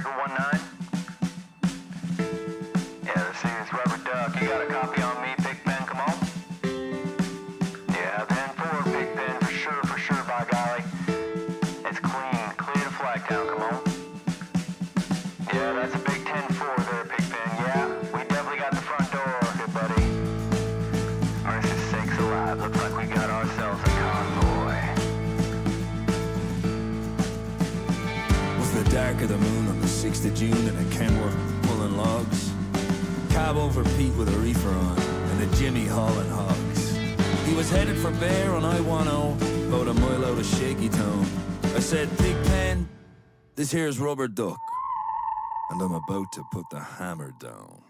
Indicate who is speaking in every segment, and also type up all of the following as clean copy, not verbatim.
Speaker 1: Breaker 19. Yeah, let's see, it's Rubber Duck. You got a copy on me, Pigpen, come on. Yeah, 10-4, Pigpen, for sure, by golly. It's clean, clear to Flagtown, come on. Yeah, that's a big 10-4 there, Pigpen. Yeah, we definitely got the front door, good buddy. Artist sakes alive, looks like we got ourselves a convoy.
Speaker 2: Was the dark of the moon on the 6th of June and a Kenworth pulling logs? Cab over Pete with a reefer on and a Jimmy hauling hogs. He was headed for Bear on I-10, about a mile out of Shaky Town. I said, Pigpen, this here's Rubber Duck, and I'm about to put the hammer down.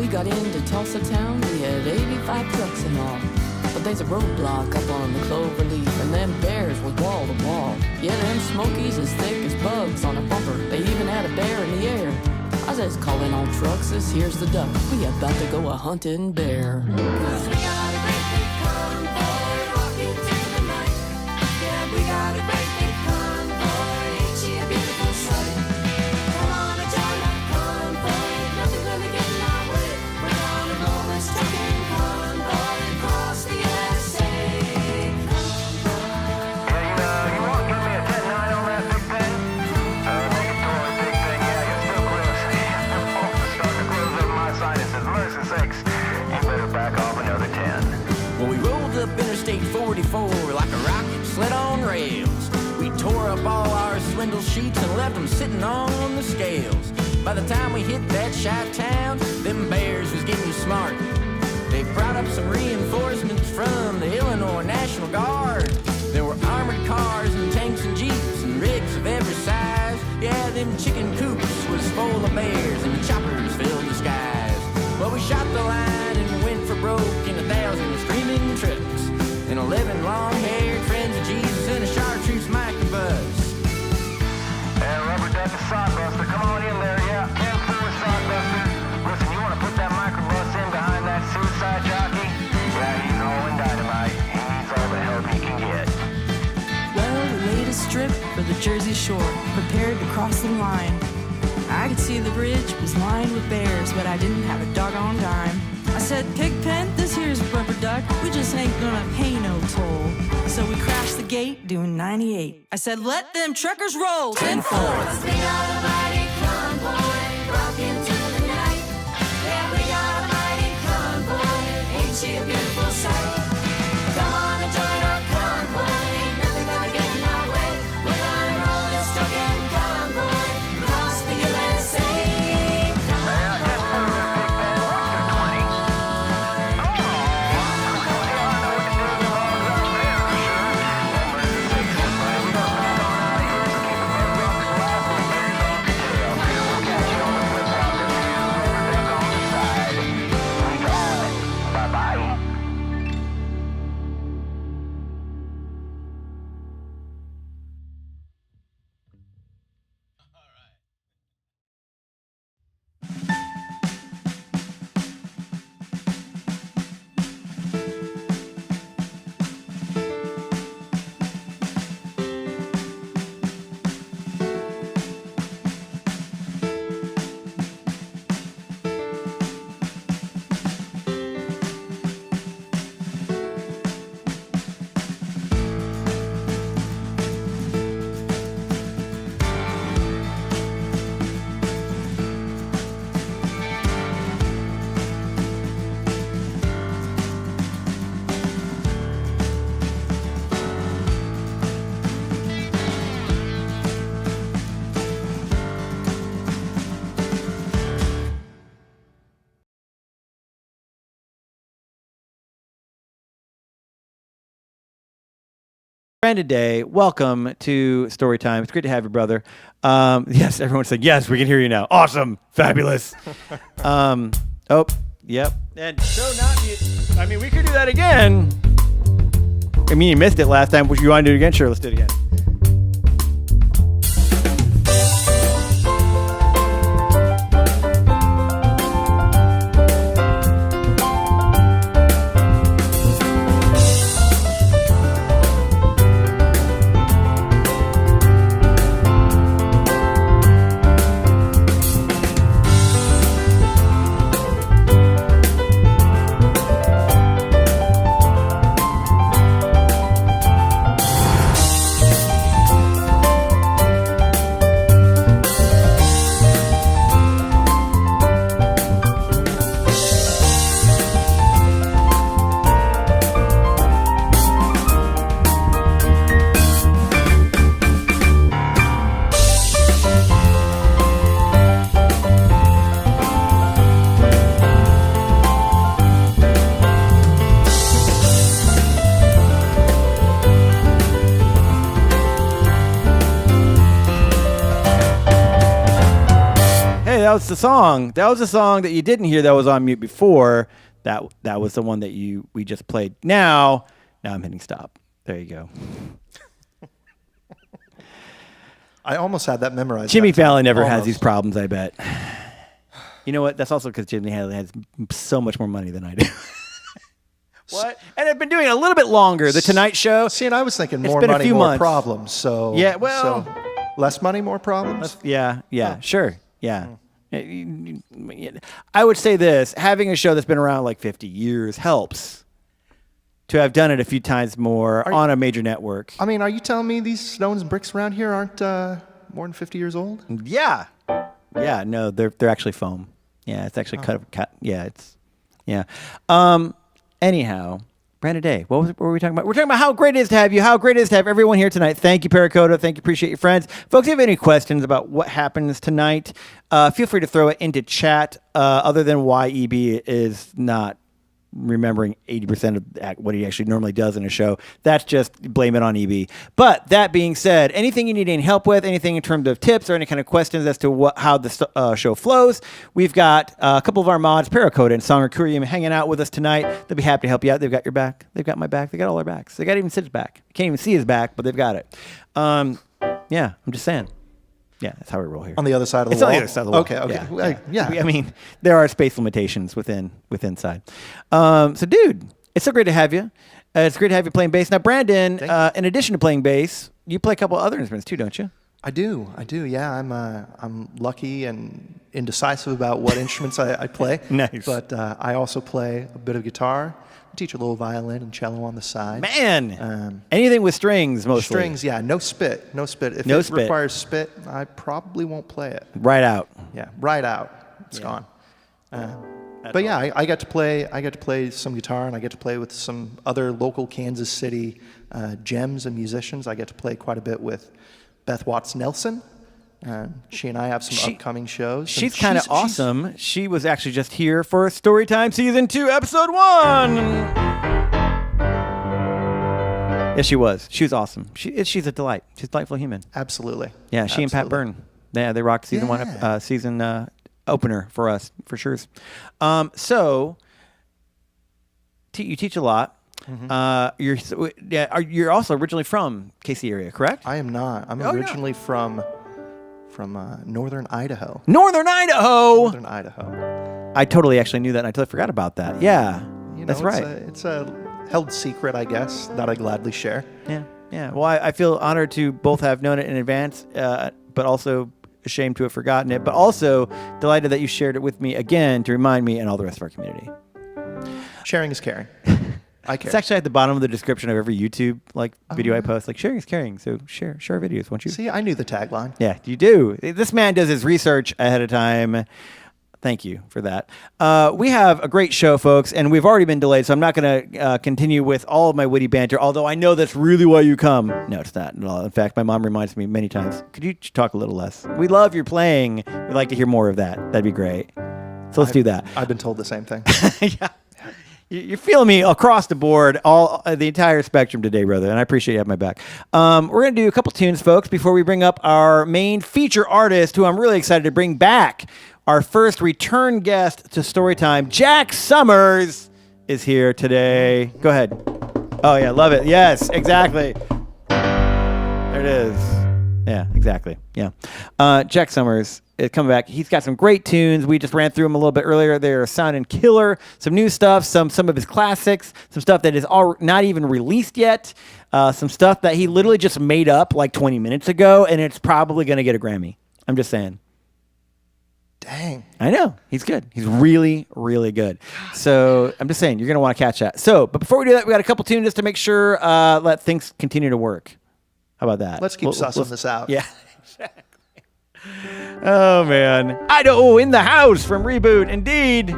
Speaker 3: Got into Tulsa town, we had 85 trucks and all. But there's a roadblock up on the Cloverleaf, and them bears was wall to wall. Yeah, them smokies as thick as bugs on a bumper. They even had a bear in the air. I says, calling all trucks, this here's the duck. We about to go a hunting bear. 'Cause we got a great big convoy walking through the night. Yeah, we got a great big convoy, ain't she a beautiful sight? Come on and join our convoy, nothing gonna get in our way. We're on a Novus trucking convoy across the USA.
Speaker 1: Yeah, you want to give me a 10-9 on that, Big Pen? Make it toy, Big Pen. Yeah, you're still close. I'm starting to close up my sinuses. Mercy sakes, you better back off another 10.
Speaker 4: Well, we rolled up Interstate 44 like a rocket sled on rails. We tore up all our swindle sheets and left them sitting on the scales. By the time we hit that shot town, them bears was getting smart. They brought up some reinforcements from the Illinois National Guard. There were armored cars and tanks and jeeps and rigs of every size. Yeah, them chicken coops was full of bears and choppers filled the skies. Well, we shot the line and went for broke in 1,000 screaming trucks and 11 long-haired friends of Jesus in a chartreuse microbus.
Speaker 1: Yeah, Rubber Duck is Sodbuster. Come on in there, yeah. 10-4 Sodbuster. Listen, you want to put that microbus in behind that suicide jockey? Yeah, he's all in dynamite. He needs all the help he can get.
Speaker 5: Well, we laid a strip for the Jersey Shore, prepared to cross the line. I could see the bridge was lined with bears, but I didn't have a doggone dime. I said, Pigpen, this here's Rubber Duck. We just ain't gonna pay no toll. So we crashed the gate doing 98. I said, let them truckers roll. 10-4.
Speaker 3: 'Cause we got a mighty convoy rocking through the night. Yeah, we got a mighty convoy, ain't she a beautiful sight? Come on and join our convoy, ain't nothing gonna get in our way. We're gonna roll this trucking convoy across the USA.
Speaker 1: Bye-bye.
Speaker 6: Brandon Day, welcome to Storytime. It's great to have you, brother. Yes, everyone said, yes, we can hear you now. Awesome. Fabulous. Oh, yep. And show not mute. I mean, we could do that again. I mean, you missed it last time. Would you want to do it again? Sure, let's do it again. That was the song. That was the song that you didn't hear that was on mute before. That was the one that we just played. Now I'm hitting stop. There you go.
Speaker 7: I almost had that memorized.
Speaker 6: Jimmy Fallon never has these problems, I bet. You know what? That's also because Jimmy Fallon has so much more money than I do. What? And I've been doing it a little bit longer. The Tonight Show.
Speaker 7: See, and I was thinking
Speaker 6: It's
Speaker 7: more
Speaker 6: been a
Speaker 7: money,
Speaker 6: few
Speaker 7: more
Speaker 6: months.
Speaker 7: problems. So
Speaker 6: Yeah, well-
Speaker 7: so less money, more problems.
Speaker 6: Yeah, sure. Yeah. I would say this, having a show that's been around like 50 years helps to have done it a few times more on a major network.
Speaker 7: I mean, are you telling me these stones and bricks around here aren't more than 50 years old?
Speaker 6: Yeah. Yeah, no, they're actually foam. Yeah, it's actually cut. Yeah, it's, yeah. Anyhow, Brandon Day, what were we talking about? We're talking about how great it is to have you, how great it is to have everyone here tonight. Thank you, Paracoda. Thank you, appreciate your friends. Folks, if you have any questions about what happens tonight, feel free to throw it into chat, other than why EB is not remembering 80% of what he actually normally does in a show. That's just blame it on EB. But that being said, anything you need any help with, anything in terms of tips or any kind of questions as to how the show flows, we've got a couple of our mods, Paracoda and Song Recurium, hanging out with us tonight. They'll be happy to help you out. They've got your back. They've got my back. They got all our backs. They got even Sid's back. Can't even see his back, but they've got it. Yeah, I'm just saying. Yeah, that's how we roll here.
Speaker 7: On the other side of the
Speaker 6: It's
Speaker 7: wall?
Speaker 6: on the other side of the wall.
Speaker 7: Okay. Yeah.
Speaker 6: I mean, there are space limitations within side. So, dude, it's so great to have you. It's great to have you playing bass. Now, Brandon, in addition to playing bass, you play a couple other instruments too, don't you?
Speaker 7: I do. Yeah, I'm lucky and indecisive about what instruments I play.
Speaker 6: Nice.
Speaker 7: But I also play a bit of guitar. I teach a little violin and cello on the side.
Speaker 6: Man, anything with strings mostly.
Speaker 7: Strings, yeah. No spit. If it requires spit, I probably won't play it.
Speaker 6: Right out.
Speaker 7: Yeah, right out. It's gone. But yeah, I get to play some guitar, and I get to play with some other local Kansas City gems and musicians. I get to play quite a bit with Beth Watts Nelson. She and I have some upcoming shows.
Speaker 6: She's kind of awesome. She was actually just here for Storytime Season 2, Episode 1. Yes, she was. She was awesome. She's a delight. She's a delightful human.
Speaker 7: Absolutely.
Speaker 6: Yeah, she and Pat Byrne. Yeah, they rocked season 1, season opener for us, for sure. So, you teach a lot. Mm-hmm. You're also originally from KC area, correct?
Speaker 7: I am not. I'm originally from northern Idaho.
Speaker 6: Northern Idaho.
Speaker 7: Northern Idaho.
Speaker 6: I totally actually knew that, and I totally forgot about that. Yeah, that's right.
Speaker 7: It's a held secret, I guess, that I gladly share.
Speaker 6: Yeah. Well, I feel honored to both have known it in advance, but also ashamed to have forgotten it, but also delighted that you shared it with me again to remind me and all the rest of our community.
Speaker 7: Sharing is caring. I care.
Speaker 6: It's actually at the bottom of the description of every YouTube video I post. Like, sharing is caring, so share our videos, won't you?
Speaker 7: See, I knew the tagline.
Speaker 6: Yeah, you do. This man does his research ahead of time. Thank you for that. We have a great show, folks, and we've already been delayed, so I'm not going to continue with all of my witty banter, although I know that's really why you come. No, it's not at all. In fact, my mom reminds me many times, could you talk a little less? We love your playing. We'd like to hear more of that. That'd be great. So let's do that.
Speaker 7: I've been told the same thing.
Speaker 6: You're feeling me across the board, all the entire spectrum today, brother, and I appreciate you having my back. We're going to do a couple tunes, folks, before we bring up our main feature artist, who I'm really excited to bring back. Our first return guest to Storytime, Jack Summers, is here today. Go ahead. Oh, yeah, love it. Yes, exactly. There it is. Yeah, exactly. Yeah. Jack Summers is coming back. He's got some great tunes. We just ran through them a little bit earlier. They're sounding killer. Some new stuff, some of his classics, some stuff that is not even released yet, some stuff that he literally just made up like 20 minutes ago, and it's probably going to get a Grammy. I'm just saying.
Speaker 7: Dang.
Speaker 6: I know. He's good. He's really, really good. So I'm just saying, you're going to want to catch that. So, but before we do that, we got a couple tunes just to make sure let things continue to work. How about that?
Speaker 7: Let's keep sussing this out.
Speaker 6: Yeah. Exactly. Oh, man. Idaho in the house from Reboot. Indeed.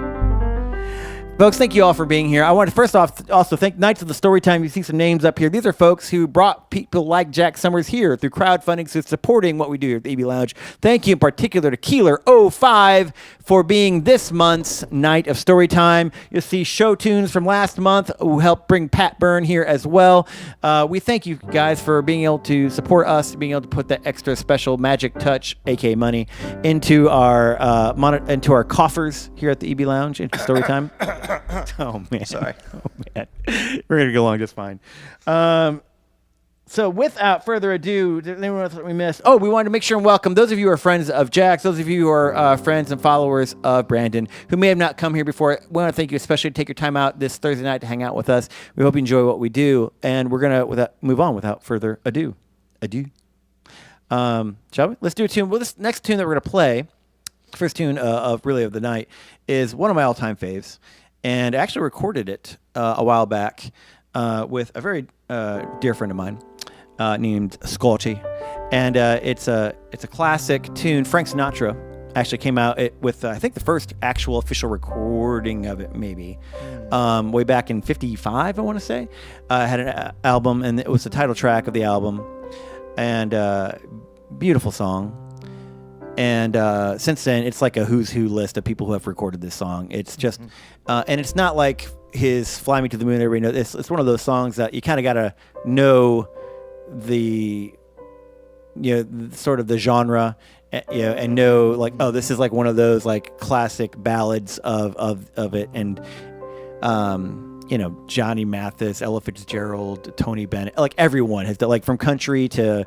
Speaker 6: Folks, thank you all for being here. I want to first off also thank Knights of the Storytime. You see some names up here. These are folks who brought people like Jack Summers here through crowdfunding, so supporting what we do here at the EBLounge. Thank you in particular to Keeler05 for being this month's Night of Storytime. You'll see show tunes from last month who helped bring Pat Byrne here as well. We thank you guys for being able to support us, being able to put that extra special magic touch, aka money, into our coffers here at the EBLounge, into Storytime. Oh, man.
Speaker 7: Sorry.
Speaker 6: Oh, man. We're going to go along just fine. So without further ado, did anyone else that we missed? Oh, we wanted to make sure and welcome those of you who are friends of Jax, those of you who are friends and followers of Brandon, who may have not come here before. We want to thank you especially to take your time out this Thursday night to hang out with us. We hope you enjoy what we do, and we're going to move on without further ado. Shall we? Let's do a tune. Well, this next tune that we're going to play, first tune of the night, is one of my all-time faves. And I actually recorded it a while back with a very dear friend of mine named Scotty. And it's a classic tune. Frank Sinatra actually came out with, I think, the first actual official recording of it, maybe, way back in 55, I want to say. Had an album, and it was the title track of the album. And beautiful song. And since then, it's like a who's who list of people who have recorded this song. It's just, and it's not like his "Fly Me to the Moon." Everybody knows. It's one of those songs that you kind of gotta know sort of the genre, and know like, oh, this is like one of those like classic ballads of it, and Johnny Mathis, Ella Fitzgerald, Tony Bennett, like everyone has done, like from country to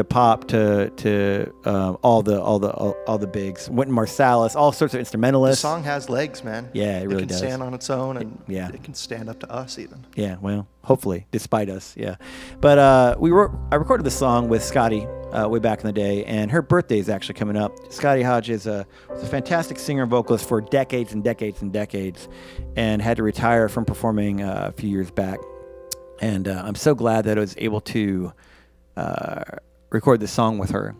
Speaker 6: pop to all the bigs, Wynton Marsalis, all sorts of instrumentalists.
Speaker 7: The song has legs, man.
Speaker 6: Yeah, it really does.
Speaker 7: It can stand on its own, and
Speaker 6: it
Speaker 7: can stand up to us even.
Speaker 6: Yeah, well, hopefully, despite us, yeah. But I recorded this song with Scotty way back in the day, and her birthday is actually coming up. Scotty Hodge was a fantastic singer and vocalist for decades and decades and decades, and had to retire from performing a few years back. And I'm so glad that I was able to record this song with her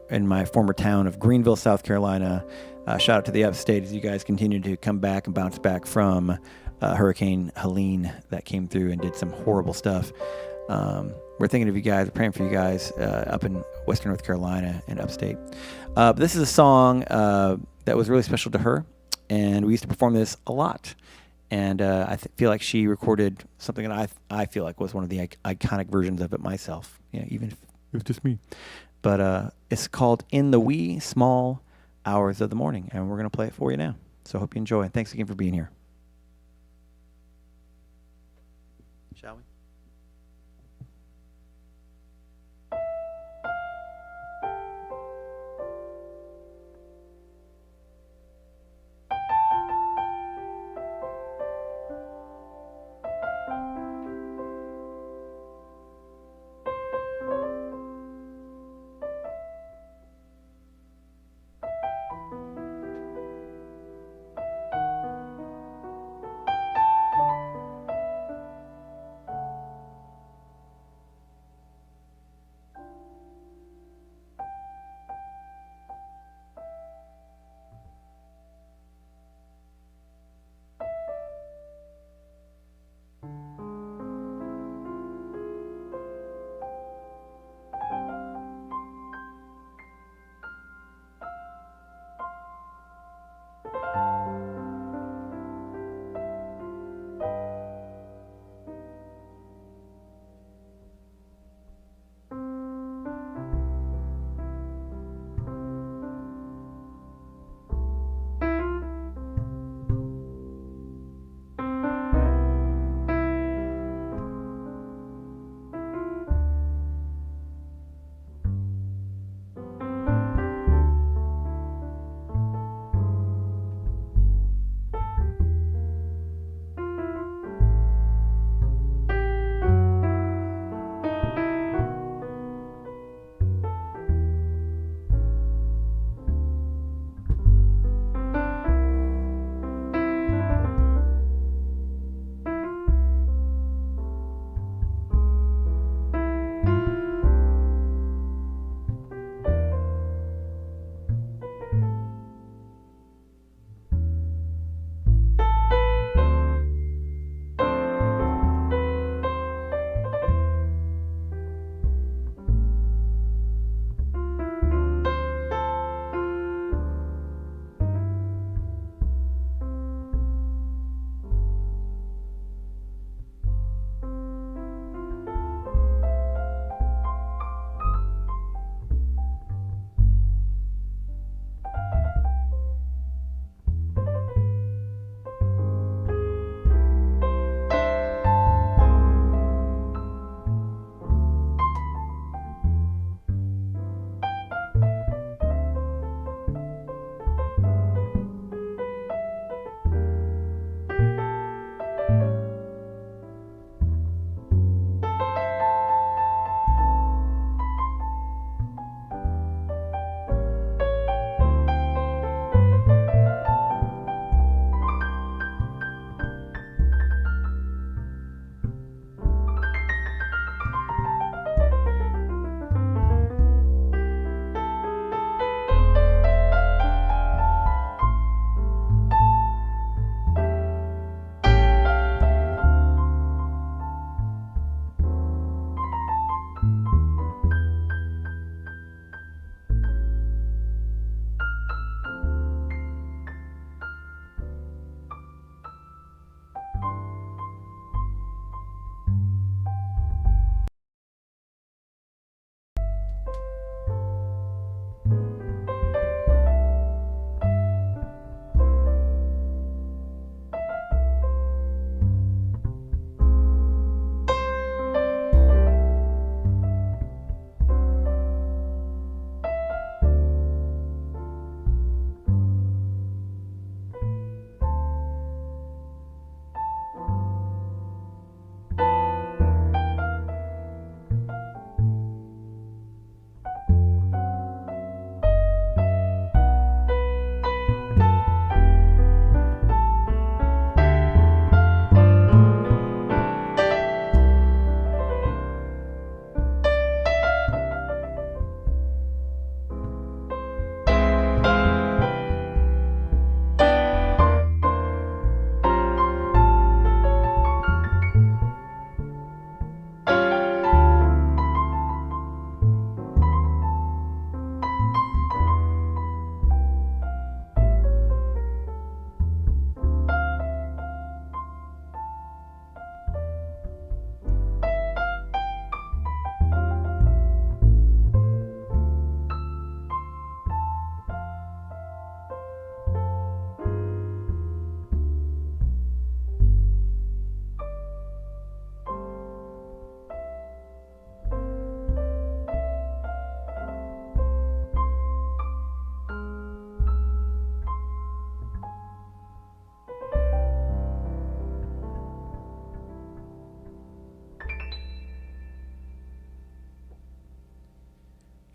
Speaker 6: in my former town of Greenville, South Carolina. Shout out to the upstate as you guys continue to come back and bounce back from Hurricane Helene that came through and did some horrible stuff. We're thinking of you guys, we're praying for you guys up in Western North Carolina and upstate. But this is a song that was really special to her, and we used to perform this a lot. And I feel like she recorded something that I feel like was one of the iconic versions of it myself. Yeah, even if it was just me. But it's called "In the Wee Small Hours of the Morning," and we're going to play it for you now. So I hope you enjoy, and thanks again for being here. Shall we?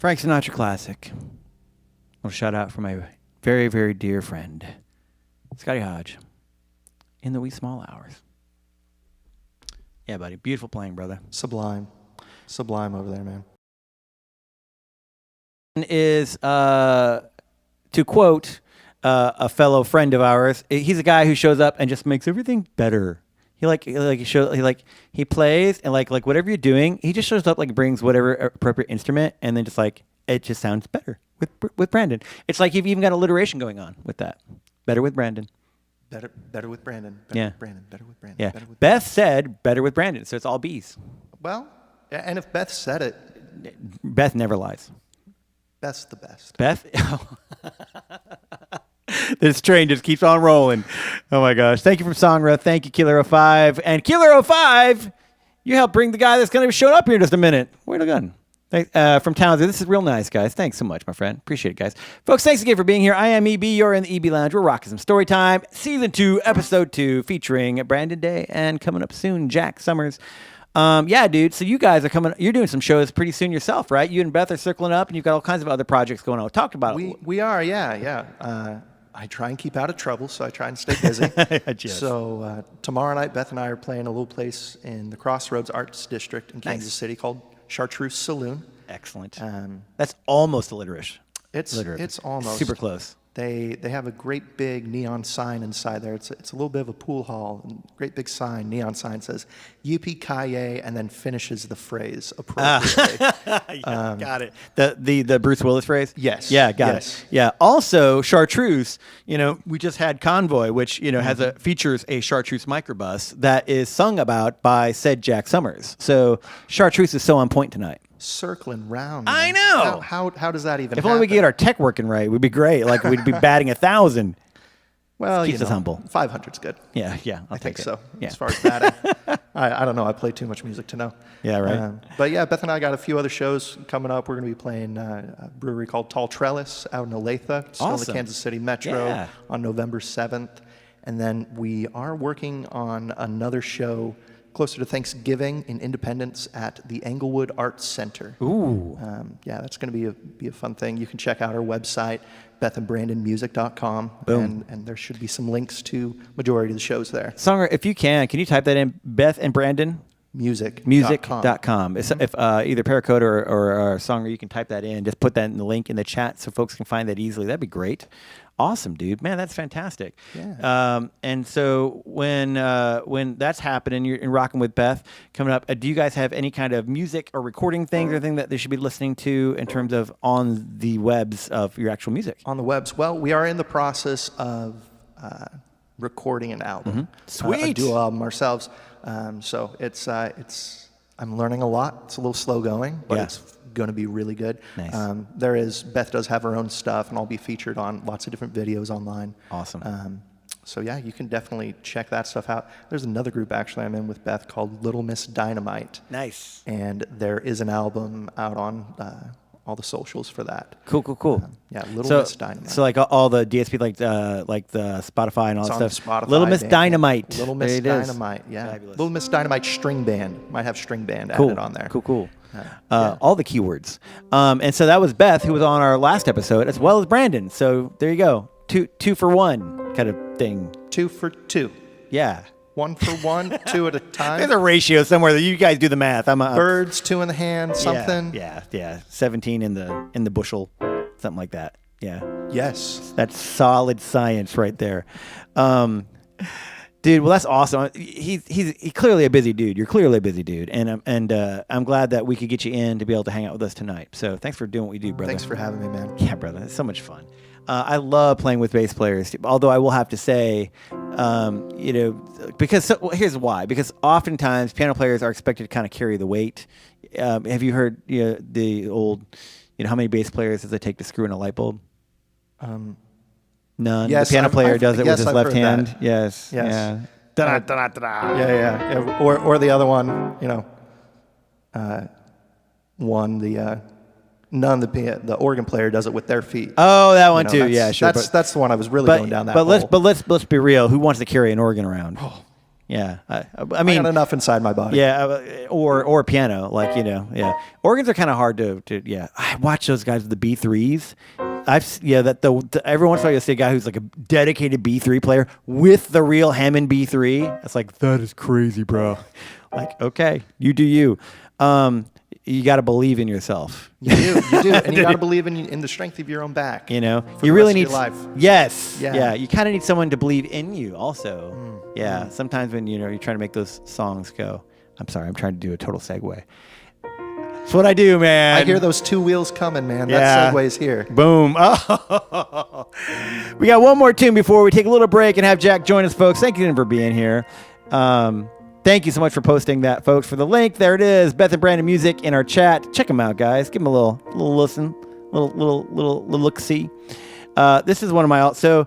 Speaker 6: Frank Sinatra classic. A shout out for my very, very dear friend, Scotty Hodge, In the Wee Small Hours. Yeah, buddy. Beautiful playing, brother.
Speaker 7: Sublime. Sublime over there, man.
Speaker 6: Is, to quote a fellow friend of ours, he's a guy who shows up and just makes everything better. He plays and like whatever you're doing, he just shows up, like brings whatever appropriate instrument, and then just like it just sounds better with Brandon. It's like you've even got alliteration going on with that. Better with Brandon.
Speaker 7: Better with Brandon.
Speaker 6: Yeah.
Speaker 7: With Brandon. Better with Brandon.
Speaker 6: Yeah.
Speaker 7: Better with
Speaker 6: Beth said better with Brandon, so it's all B's.
Speaker 7: Well, and if Beth said it,
Speaker 6: Beth never lies.
Speaker 7: Beth's the best.
Speaker 6: Beth? This train just keeps on rolling. Oh my gosh. Thank you from Songra. Thank you, Killer05. And Killer05, you helped bring the guy that's going to show up here in just a minute. Where'd it gone? From Townsend. This is real nice, guys. Thanks so much, my friend. Appreciate it, guys. Folks, thanks again for being here. I am EB. You're in the EB Lounge. We're rocking some Storytime. Season 2, Episode 2, featuring Brandon Day and coming up soon, Jack Summers. Yeah, dude. So you guys are coming. You're doing some shows pretty soon yourself, right? You and Beth are circling up, and you've got all kinds of other projects going on. We talked about it.
Speaker 7: We are, yeah. I try and keep out of trouble, so I try and stay busy. So tomorrow night, Beth and I are playing a little place in the Crossroads Arts District in Kansas City called Chartreuse Saloon.
Speaker 6: Excellent. That's almost alliteration.
Speaker 7: It's almost
Speaker 6: super close.
Speaker 7: They have a great big neon sign inside there. It's a little bit of a pool hall. Great big sign, neon sign says "Yippee-ki-yay" and then finishes the phrase appropriately.
Speaker 6: Got it. The Bruce Willis phrase.
Speaker 7: Yes.
Speaker 6: Yeah, got it. Yeah. Also, chartreuse. We just had Convoy, which features a chartreuse microbus that is sung about by said Jack Summers. So chartreuse is so on point tonight.
Speaker 7: Circling round.
Speaker 6: I know.
Speaker 7: How does that even happen?
Speaker 6: If only we could get our tech working right, we'd be great. Like we'd be batting 1,000.
Speaker 7: Well,
Speaker 6: keeps us humble.
Speaker 7: 500's good.
Speaker 6: Yeah.
Speaker 7: I think so.
Speaker 6: Yeah.
Speaker 7: As far as batting, I don't know. I play too much music to know.
Speaker 6: Yeah, right.
Speaker 7: But yeah, Beth and I got a few other shows coming up. We're going to be playing a brewery called Tall Trellis out in Olathe, still in the Kansas City Metro, on November 7th. And then we are working on another show closer to Thanksgiving in Independence at the Englewood Arts Center.
Speaker 6: Ooh.
Speaker 7: Yeah, that's going to be a fun thing. You can check out our website, bethandbrandonmusic.com, and there should be some links to majority of the shows there.
Speaker 6: Songer, if you can you type that in, Beth and Brandon? Music.com. If either Paracoda or Songer, you can type that in. Just put that in the link in the chat so folks can find that easily. That'd be great. Awesome, dude. Man, that's fantastic.
Speaker 7: Yeah.
Speaker 6: And so when that's happening, you're rocking with Beth coming up. Do you guys have any kind of music or recording things or anything that they should be listening to in terms of on the webs of your actual music?
Speaker 7: On the webs. Well, we are in the process of recording an album.
Speaker 6: Sweet.
Speaker 7: A duo album ourselves. So it's I'm learning a lot. It's a little slow going, but it's going to be really good.
Speaker 6: Nice.
Speaker 7: Beth does have her own stuff, and I'll be featured on lots of different videos online.
Speaker 6: Awesome.
Speaker 7: So yeah, you can definitely check that stuff out. There's another group actually I'm in with Beth called Little Miss Dynamite.
Speaker 6: Nice.
Speaker 7: And there is an album out on all the socials for that.
Speaker 6: Cool.
Speaker 7: Yeah, Little Miss Dynamite.
Speaker 6: So like all the DSP, like the Spotify and all
Speaker 7: It's
Speaker 6: that
Speaker 7: on
Speaker 6: stuff.
Speaker 7: Spotify,
Speaker 6: Little Miss
Speaker 7: band.
Speaker 6: Dynamite.
Speaker 7: Little Miss
Speaker 6: There it is.
Speaker 7: Dynamite, yeah.
Speaker 6: Fabulous.
Speaker 7: Little Miss Dynamite string band. Might have string band added on there.
Speaker 6: Cool. All the keywords. And so that was Beth, who was on our last episode, as well as Brandon. So there you go. Two for one kind of thing.
Speaker 7: 2 for 2.
Speaker 6: Yeah.
Speaker 7: 1 for 1, 2 at a time.
Speaker 6: There's a ratio somewhere that you guys do the math.
Speaker 7: Birds, 2 in the hand, something.
Speaker 6: Yeah. 17 in the bushel, something like that. Yeah.
Speaker 7: Yes.
Speaker 6: That's solid science right there. Dude, well, that's awesome. He's clearly a busy dude. You're clearly a busy dude, and I'm glad that we could get you in to be able to hang out with us tonight. So thanks for doing what you do, brother.
Speaker 7: Thanks for having me, man.
Speaker 6: Yeah, brother. It's so much fun. I love playing with bass players, although I will have to say, because here's why. Because oftentimes piano players are expected to kind of carry the weight. Have you heard the old, how many bass players does it take to screw in a light bulb? None.
Speaker 7: Yes,
Speaker 6: the piano player does it with his
Speaker 7: I've
Speaker 6: left
Speaker 7: heard
Speaker 6: hand.
Speaker 7: that.
Speaker 6: Yes.
Speaker 7: Yes.
Speaker 6: Yeah.
Speaker 7: Yeah. Or the other one, the organ player does it with their feet.
Speaker 6: Oh, that one too. Yeah, sure.
Speaker 7: That's the one I was really going down that hole.
Speaker 6: But let's be real. Who wants to carry an organ around? Yeah. I
Speaker 7: I
Speaker 6: mean,
Speaker 7: got enough inside my body.
Speaker 6: yeah, or piano, like, yeah. Organs are kind of hard to yeah. I watch those guys with the B3s. Every once in a while you'll see a guy who's like a dedicated B3 player with the real Hammond B3. It's like, that is crazy, bro. Like, okay, you do you. You got to believe in yourself.
Speaker 7: You do, and you got to believe in the strength of your own back.
Speaker 6: You know,
Speaker 7: for
Speaker 6: you
Speaker 7: the
Speaker 6: really
Speaker 7: rest
Speaker 6: need
Speaker 7: of your life.
Speaker 6: Yes,
Speaker 7: Yeah.
Speaker 6: yeah. You kind of need someone to believe in you, also. Yeah. Sometimes when you're trying to make those songs go. I'm sorry, I'm trying to do a total segue. That's what I do, man.
Speaker 7: I hear those two wheels coming, man.
Speaker 6: Yeah.
Speaker 7: That segue's here.
Speaker 6: Boom. Oh. We got one more tune before we take a little break and have Jack join us, folks. Thank you for being here. Thank you so much for posting that, folks. For the link, there it is. Beth and Brandon Music in our chat. Check them out, guys. Give them a little listen, little look-see. This is one of my so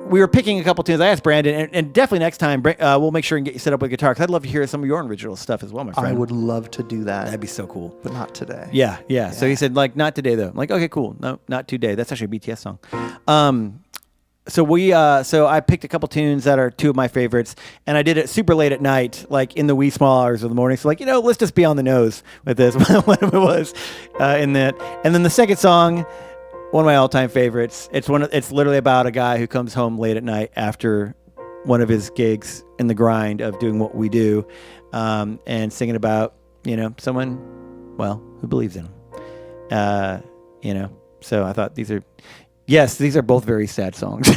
Speaker 6: we were picking a couple tunes. I asked Brandon, and definitely next time we'll make sure and get you set up with guitar, because I'd love to hear some of your original stuff as well, my friend.
Speaker 7: I would love to do that.
Speaker 6: That'd be so cool.
Speaker 7: But not today.
Speaker 6: Yeah. So he said, like, not today though. I'm like, okay, cool. No, not today. That's actually a BTS song. So I picked a couple tunes that are two of my favorites, and I did it super late at night, like in the wee small hours of the morning. So, like, let's just be on the nose with this, whatever it was in that. And then the second song, one of my all-time favorites. It's literally about a guy who comes home late at night after one of his gigs in the grind of doing what we do, and singing about someone, who believes in him. So I thought these are both very sad songs.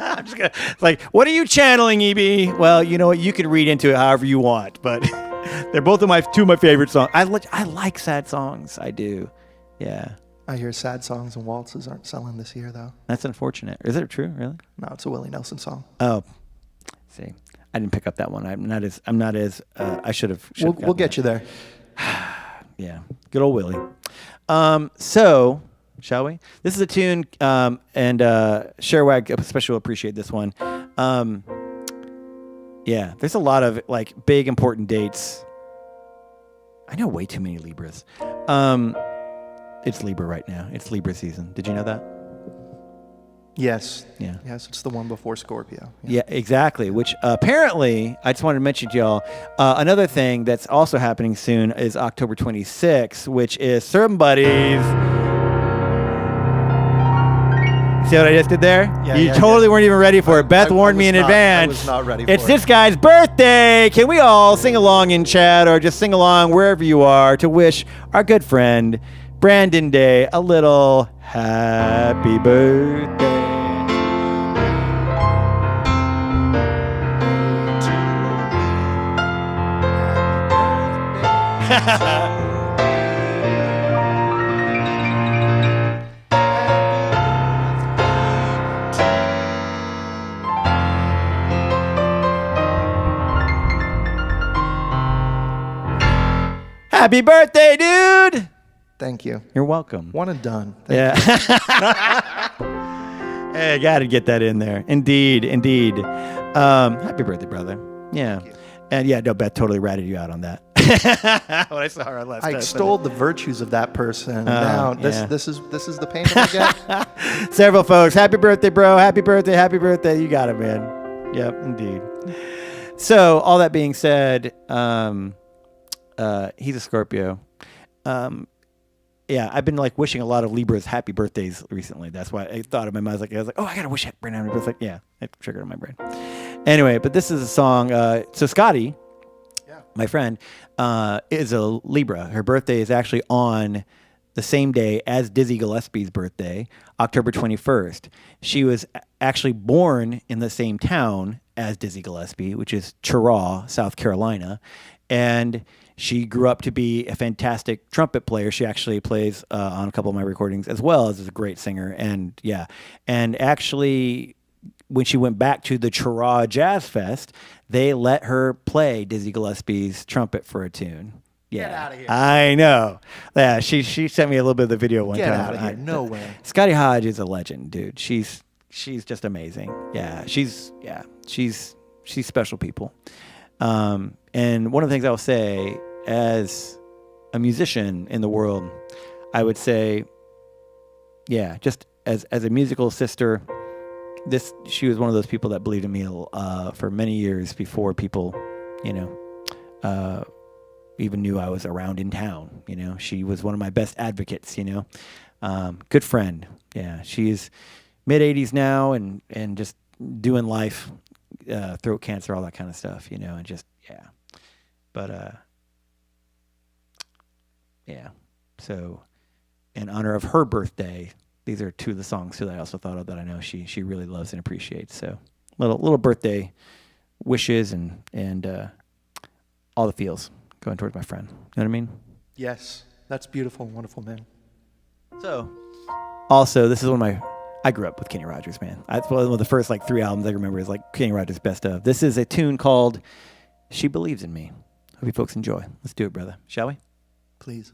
Speaker 6: I'm just gonna like, what are you channeling, EB? Well, you know what? You can read into it however you want, but they're both two of my favorite songs. I like sad songs. I do. Yeah.
Speaker 7: I hear sad songs and waltzes aren't selling this year, though.
Speaker 6: That's unfortunate. Is it true? Really?
Speaker 7: No, it's a Willie Nelson song.
Speaker 6: Oh, see, I didn't pick up that one. I'm not as. I should have.
Speaker 7: We'll get you there.
Speaker 6: Yeah. Good old Willie. So. Shall we? This is a tune, and Sherwag especially will appreciate this one. Yeah, there's a lot of like big important dates. I know way too many Libras. It's Libra right now. It's Libra season. Did you know that?
Speaker 7: Yes.
Speaker 6: Yeah.
Speaker 7: Yes, it's the one before Scorpio.
Speaker 6: Yeah, exactly. Which apparently, I just wanted to mention to y'all, another thing that's also happening soon is October 26th, which is somebody's. See what I just did there?
Speaker 7: Yeah,
Speaker 6: you totally weren't even ready for it. Beth warned me in advance.
Speaker 7: I was not ready for it.
Speaker 6: It's this guy's birthday. Can we all sing along in chat or just sing along wherever you are to wish our good friend Brandon Day a little happy birthday? Happy birthday, dude!
Speaker 7: Thank you.
Speaker 6: You're welcome.
Speaker 7: One and done.
Speaker 6: Yeah. Hey, gotta get that in there. Indeed. Happy birthday, brother. Yeah. And yeah, no, Beth totally ratted you out on that. When I saw her last
Speaker 7: I
Speaker 6: time.
Speaker 7: extolled the virtues of that person. Now this is the payment I get.
Speaker 6: Several folks. Happy birthday, bro. Happy birthday. You got it, man. Yep, indeed. So, all that being said, he's a Scorpio. Yeah, I've been like wishing a lot of Libras happy birthdays recently. That's why I thought in my mind, I was like, oh, I gotta wish Brandon happy birthday. Like, yeah, it triggered on my brain. Anyway, but this is a song. So Scotty, my friend, is a Libra. Her birthday is actually on the same day as Dizzy Gillespie's birthday, October 21st. She was actually born in the same town as Dizzy Gillespie, which is Cheraw, South Carolina, and she grew up to be a fantastic trumpet player. She actually plays on a couple of my recordings as well as a great singer. And yeah, and actually when she went back to the Cheraw Jazz Fest, they let her play Dizzy Gillespie's trumpet for a tune. Yeah,
Speaker 7: Get out of here.
Speaker 6: I know. Yeah, she sent me a little bit of the video one
Speaker 7: Get
Speaker 6: time.
Speaker 7: out of here. No way.
Speaker 6: Scotty Hodge is a legend, dude. She's just amazing. Yeah, she's special people. And one of the things I will say as a musician in the world, I would say, yeah, just as a musical sister, she was one of those people that believed in me for many years before people, even knew I was around in town. She was one of my best advocates. Good friend. Yeah, she's mid-80s now and just doing life, throat cancer, all that kind of stuff. And just but So, in honor of her birthday, these are two of the songs too that I also thought of that I know she really loves and appreciates. So, little birthday wishes and all the feels going towards my friend. You know what I mean?
Speaker 7: Yes, that's beautiful, wonderful, man.
Speaker 6: So, also, this is I grew up with Kenny Rogers, man. It's one of the first 3 albums I remember is Kenny Rogers' best of. This is a tune called "She Believes in Me." Hope you folks enjoy. Let's do it, brother. Shall we?
Speaker 7: Please.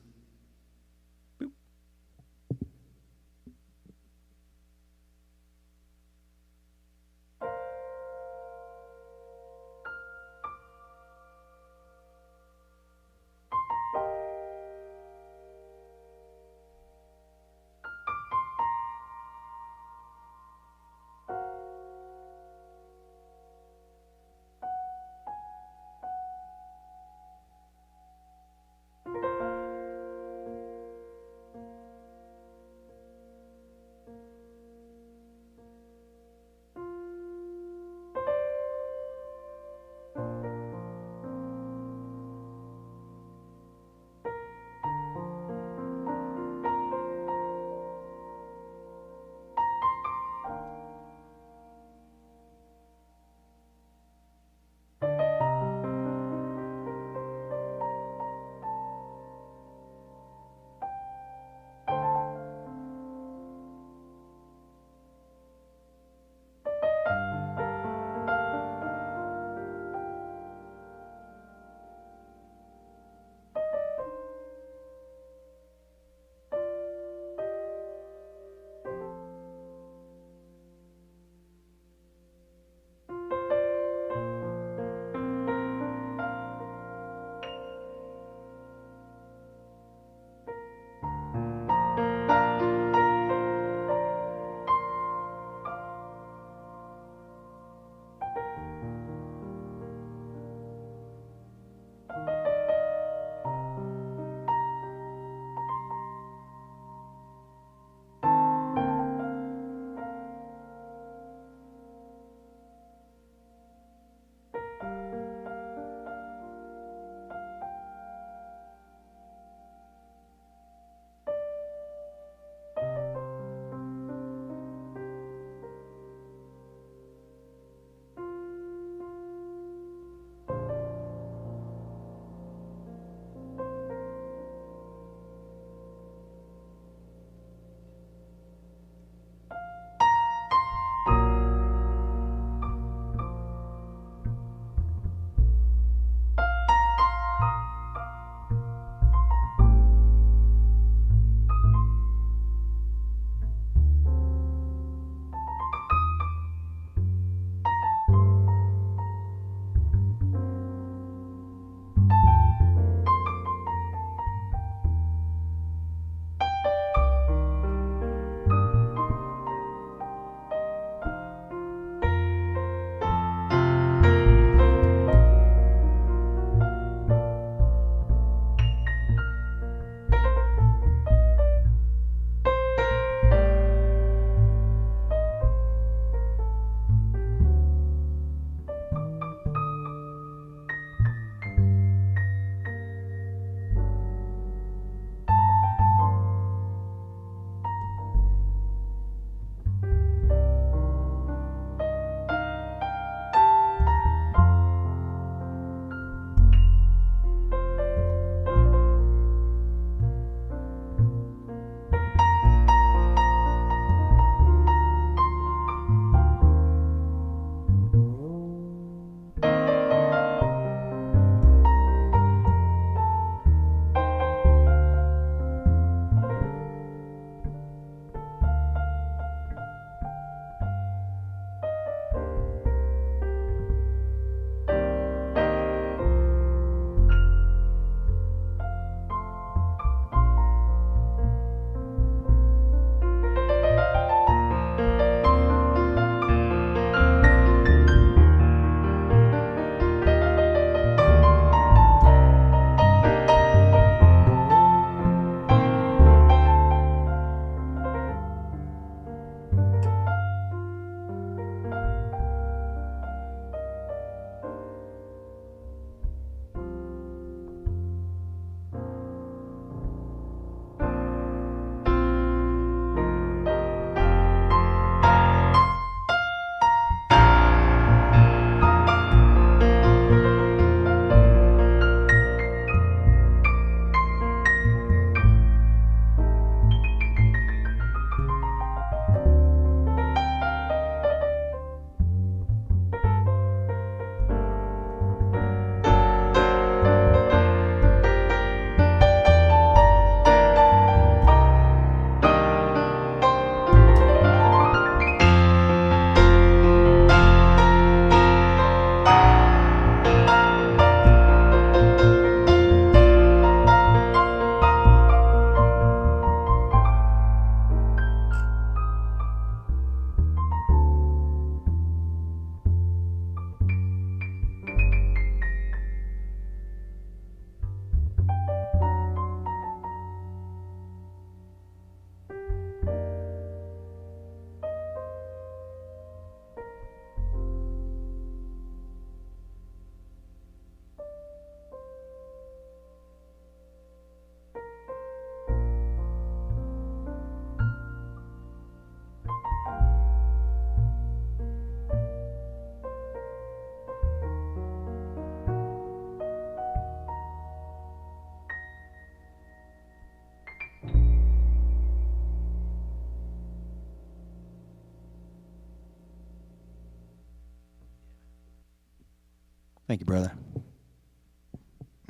Speaker 6: Thank you, brother.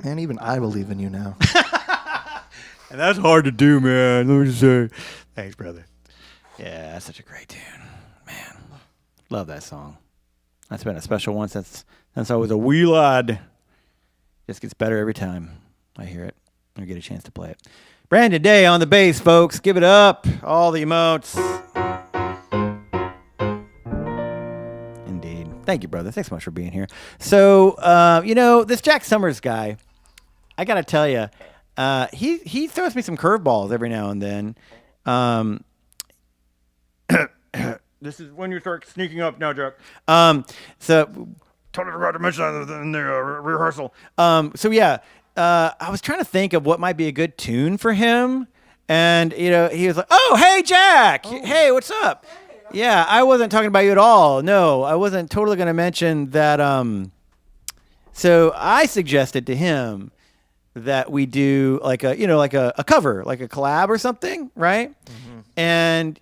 Speaker 7: Man, even I believe in you now.
Speaker 6: And that's hard to do, man. Let me just say. Thanks, brother. Yeah, that's such a great tune. Man, love that song. That's been a special one since I was a wee lad. Just gets better every time I hear it or get a chance to play it. Brandon Day on the bass, folks. Give it up. All the emotes. Indeed. Thank you, brother. Thanks so much for being here. So, this Jack Summers guy, I got to tell you, he throws me some curveballs every now and then. This is when you start sneaking up now, Jack. So totally forgot to mention that in the rehearsal. I was trying to think of what might be a good tune for him, and he was like, "Oh, hey, Jack. Hey, what's up?" Yeah, I wasn't talking about you at all. No, I wasn't totally going to mention that. So I suggested to him that we do like a cover, like a collab or something, right? Mm-hmm. And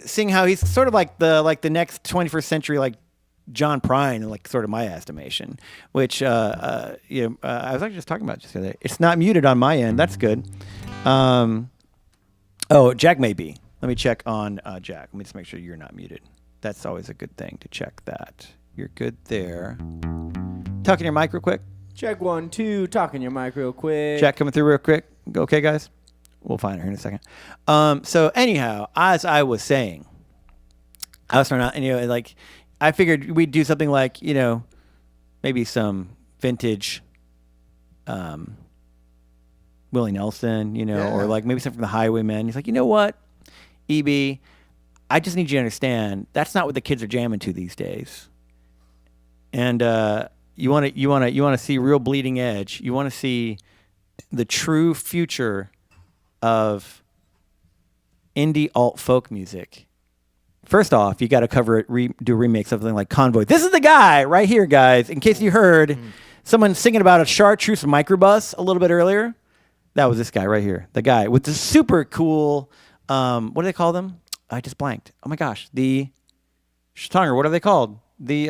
Speaker 6: seeing how he's sort of like the next 21st century like John Prine, in like sort of my estimation, which I was actually just talking about just the other day. It's not muted on my end. That's good. Jack may be. Let me check on Jack. Let me just make sure you're not muted. That's always a good thing to check that. You're good there. Talking your mic real quick.
Speaker 8: Check 1, 2. Talking your mic real quick.
Speaker 6: Jack coming through real quick. Okay, guys? We'll find her here in a second. So anyhow, as I was saying, I was trying out, I figured we'd do something like, maybe some vintage Willie Nelson, or like maybe something from the Highwaymen. He's like, you know what, EB, I just need you to understand that's not what the kids are jamming to these days. And you want to see real bleeding edge. You want to see the true future of indie alt folk music. First off, you got to cover it, do a remix of something like Convoy. This is the guy right here, guys. In case you heard someone singing about a chartreuse microbus a little bit earlier, that was this guy right here. The guy with the super cool, what do they call them? I just blanked. Oh my gosh. The Shtonger, what are they called? The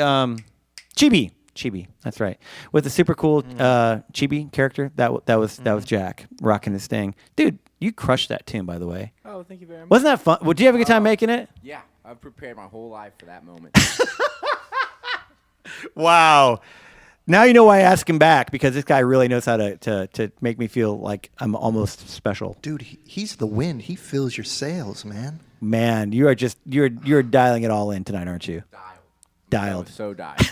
Speaker 6: Chibi. Chibi, that's right. With the super cool Chibi character, that was Jack rocking his thing. Dude, you crushed that tune, by the way.
Speaker 8: Oh, thank you very much.
Speaker 6: Wasn't that fun? Did you have a good time making it?
Speaker 8: Yeah, I've prepared my whole life for that moment.
Speaker 6: Wow. Now you know why I asked him back, because this guy really knows how to make me feel like I'm almost special.
Speaker 7: Dude, he's the wind. He fills your sails, man.
Speaker 6: Man, you are just you're dialing it all in tonight, aren't you? Dialed.
Speaker 8: So dialed.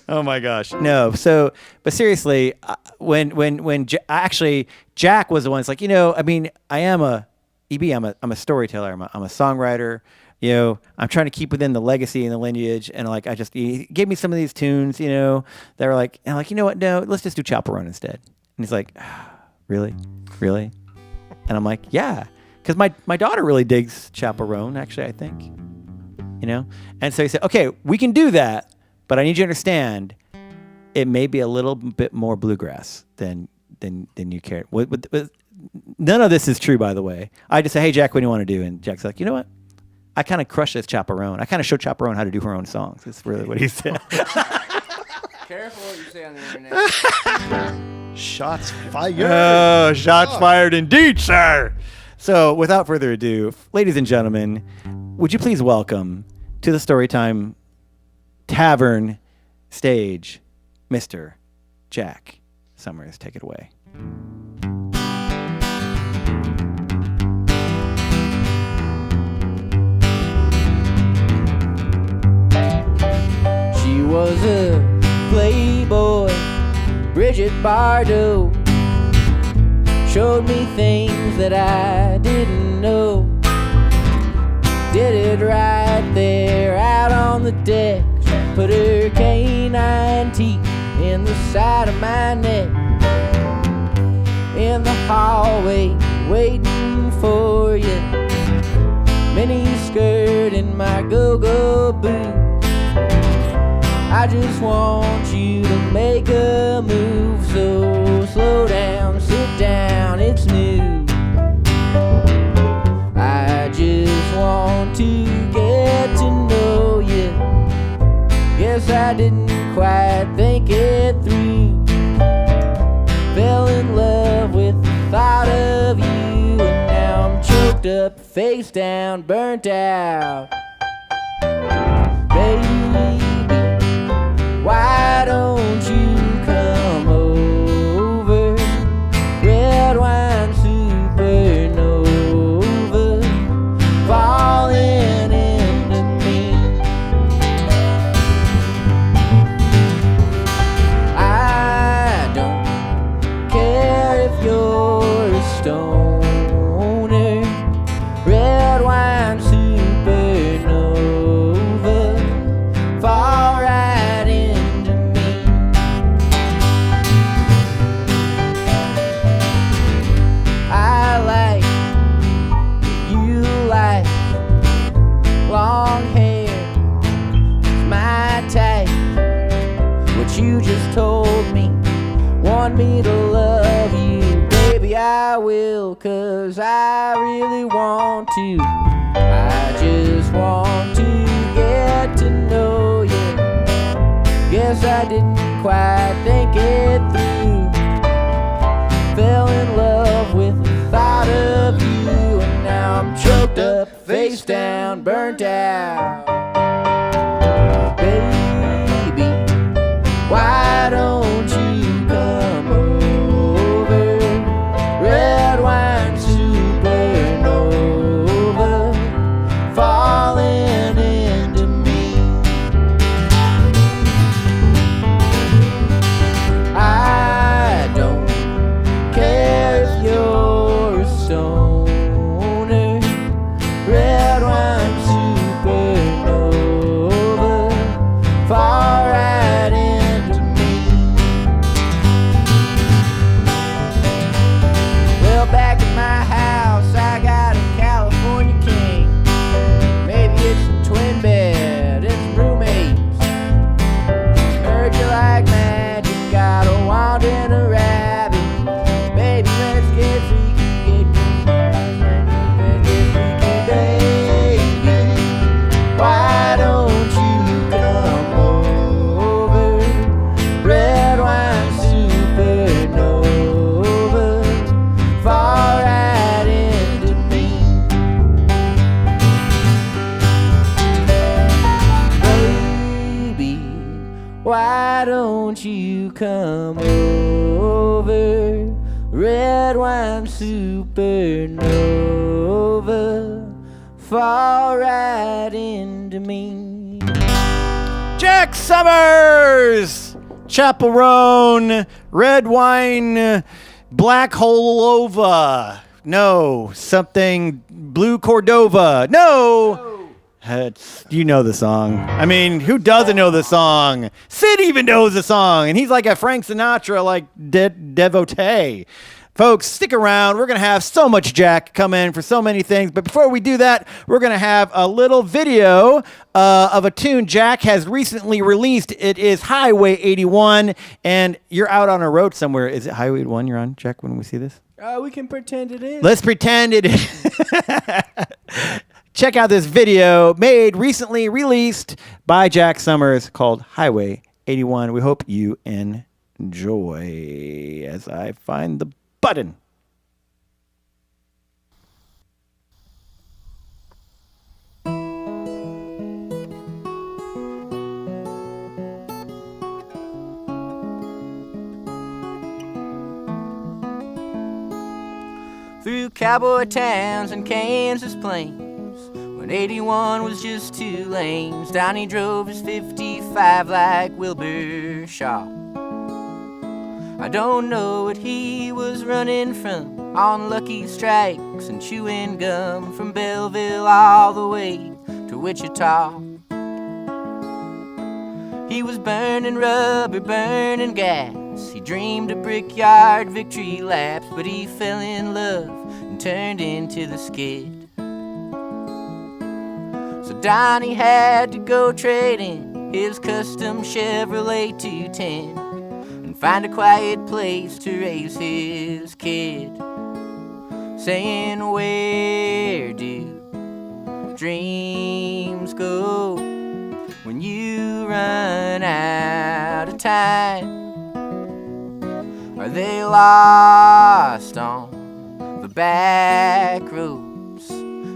Speaker 6: Oh my gosh. No. So, but seriously, when Jack was the one that's like, I am I'm a storyteller. I'm a songwriter. I'm trying to keep within the legacy and the lineage. And he gave me some of these tunes, that were like, and I'm like, you know what? No, let's just do Chaperone instead. And he's like, really? And I'm like, yeah. Because my daughter really digs Chaperone, actually, I think. And so he said, okay, we can do that, but I need you to understand it may be a little bit more bluegrass than you care. None of this is true, by the way. I just say, hey, Jack, what do you want to do? And Jack's like, you know what? I kind of crush this Chaperone. I kind of show Chaperone how to do her own songs. That's really what he said.
Speaker 8: Careful what you say on the internet.
Speaker 7: Shots fired.
Speaker 6: Oh, shots fired indeed, sir. So without further ado, ladies and gentlemen, would you please welcome to the Storytime Tavern stage, Mr. Jack Summers. Take it away.
Speaker 8: She was a playboy, Bridget Bardot. Showed me things that I didn't know. Did it right there out on the deck. Put her canine teeth in the side of my neck. In the hallway, waiting for you. Mini skirt in my go-go boot. I just want you to make a move. So slow down, sit down, it's new. I just want to get to know you. Yes, I I didn't quite think it through. Fell in love with the thought of you, and now I'm choked up, face down, burnt out. Baby, why don't you come over? Red wine supernova, falling into me. I don't care if you're a stoner. Red wine supernova, fall right into me. I like what you like. Long hair is my type. What you just told me, want me to love you. Baby, I will, 'cause I really want to. I just want to get to know you. Guess I didn't quite think it through. Fell in love with the thought of you, and now I'm choked up, face down, burnt out. Baby, why don't you come over? Red wine supernova, falling into me. I don't care if you're a stoner. Red wine supernova, fall right into me. Well, back at my house, I got a California king. Maybe it's a twin bed and some roommates. Heard you like magic, got a wand and a rabbit. Baby, let's get freaky, get freaky, baby. Why don't you come over? Red wine supernova, fall right into me. Baby, why don't you come over? Red wine supernova, fall right into me.
Speaker 6: Jack Summers, Chaperone, Red Wine, Black Hole Ova. No, something Blue Cordova. No. You know the song. I mean, who doesn't know the song? Sid even knows the song, and he's like a Frank Sinatra like devotee. Folks, stick around. We're going to have so much Jack come in for so many things. But before we do that, we're going to have a little video of a tune Jack has recently released. It is Highway 81, and you're out on a road somewhere. Is it Highway 81 you're on, Jack, when we see this?
Speaker 8: We can pretend it is.
Speaker 6: Let's pretend it is. Check out this video recently released by Jack Summers called Highway 81. We hope you enjoy as I find the button.
Speaker 8: Through cowboy towns and Kansas plains, when 81 was just two lanes, down he drove his 55 like Wilbur Shaw. I don't know what he was running from, on Lucky Strikes and chewing gum, from Belleville all the way to Wichita. He was burning rubber, burning gas. He dreamed of brickyard victory laps, but he fell in love and turned into the skid. So Donnie had to go trade in his custom Chevrolet 210 and find a quiet place to raise his kid, saying, where do dreams go when you run
Speaker 4: run out of time? Are they lost on the back roads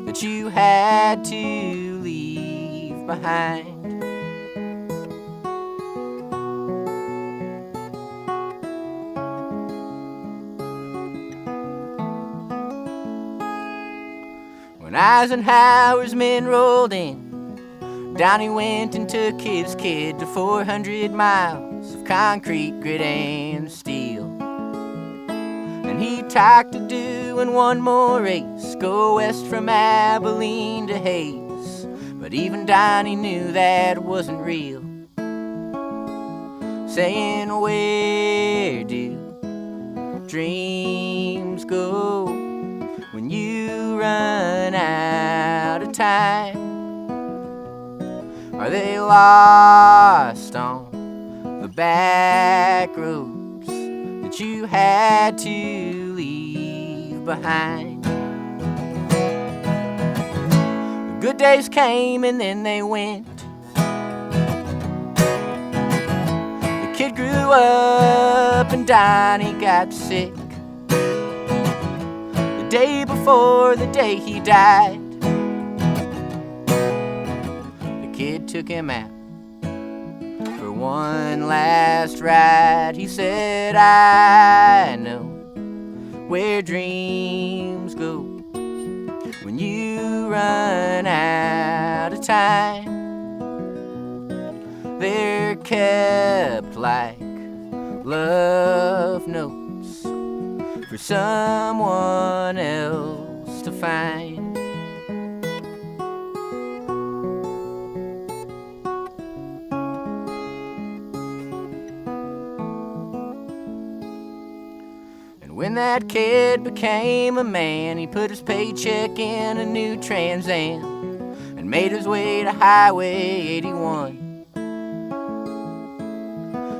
Speaker 4: that you had to leave behind? When Eisenhower's men rolled in, down he went and took his kid to 400 miles of concrete, grit, and steel. And he talked to doing one more race, go west from Abilene to Hayes. But even Donnie knew that wasn't real, saying, where do dreams go when you run out of time? Are they lost on the back roads that you had to leave behind? The good days came and then they went. The kid grew up and Donnie got sick. The day before the day he died, the kid took him out for one last ride. He said, I know where dreams go when you run out of time. They're kept like love notes for someone else to find. When that kid became a man, he put his paycheck in a new Trans Am and made his way to Highway 81.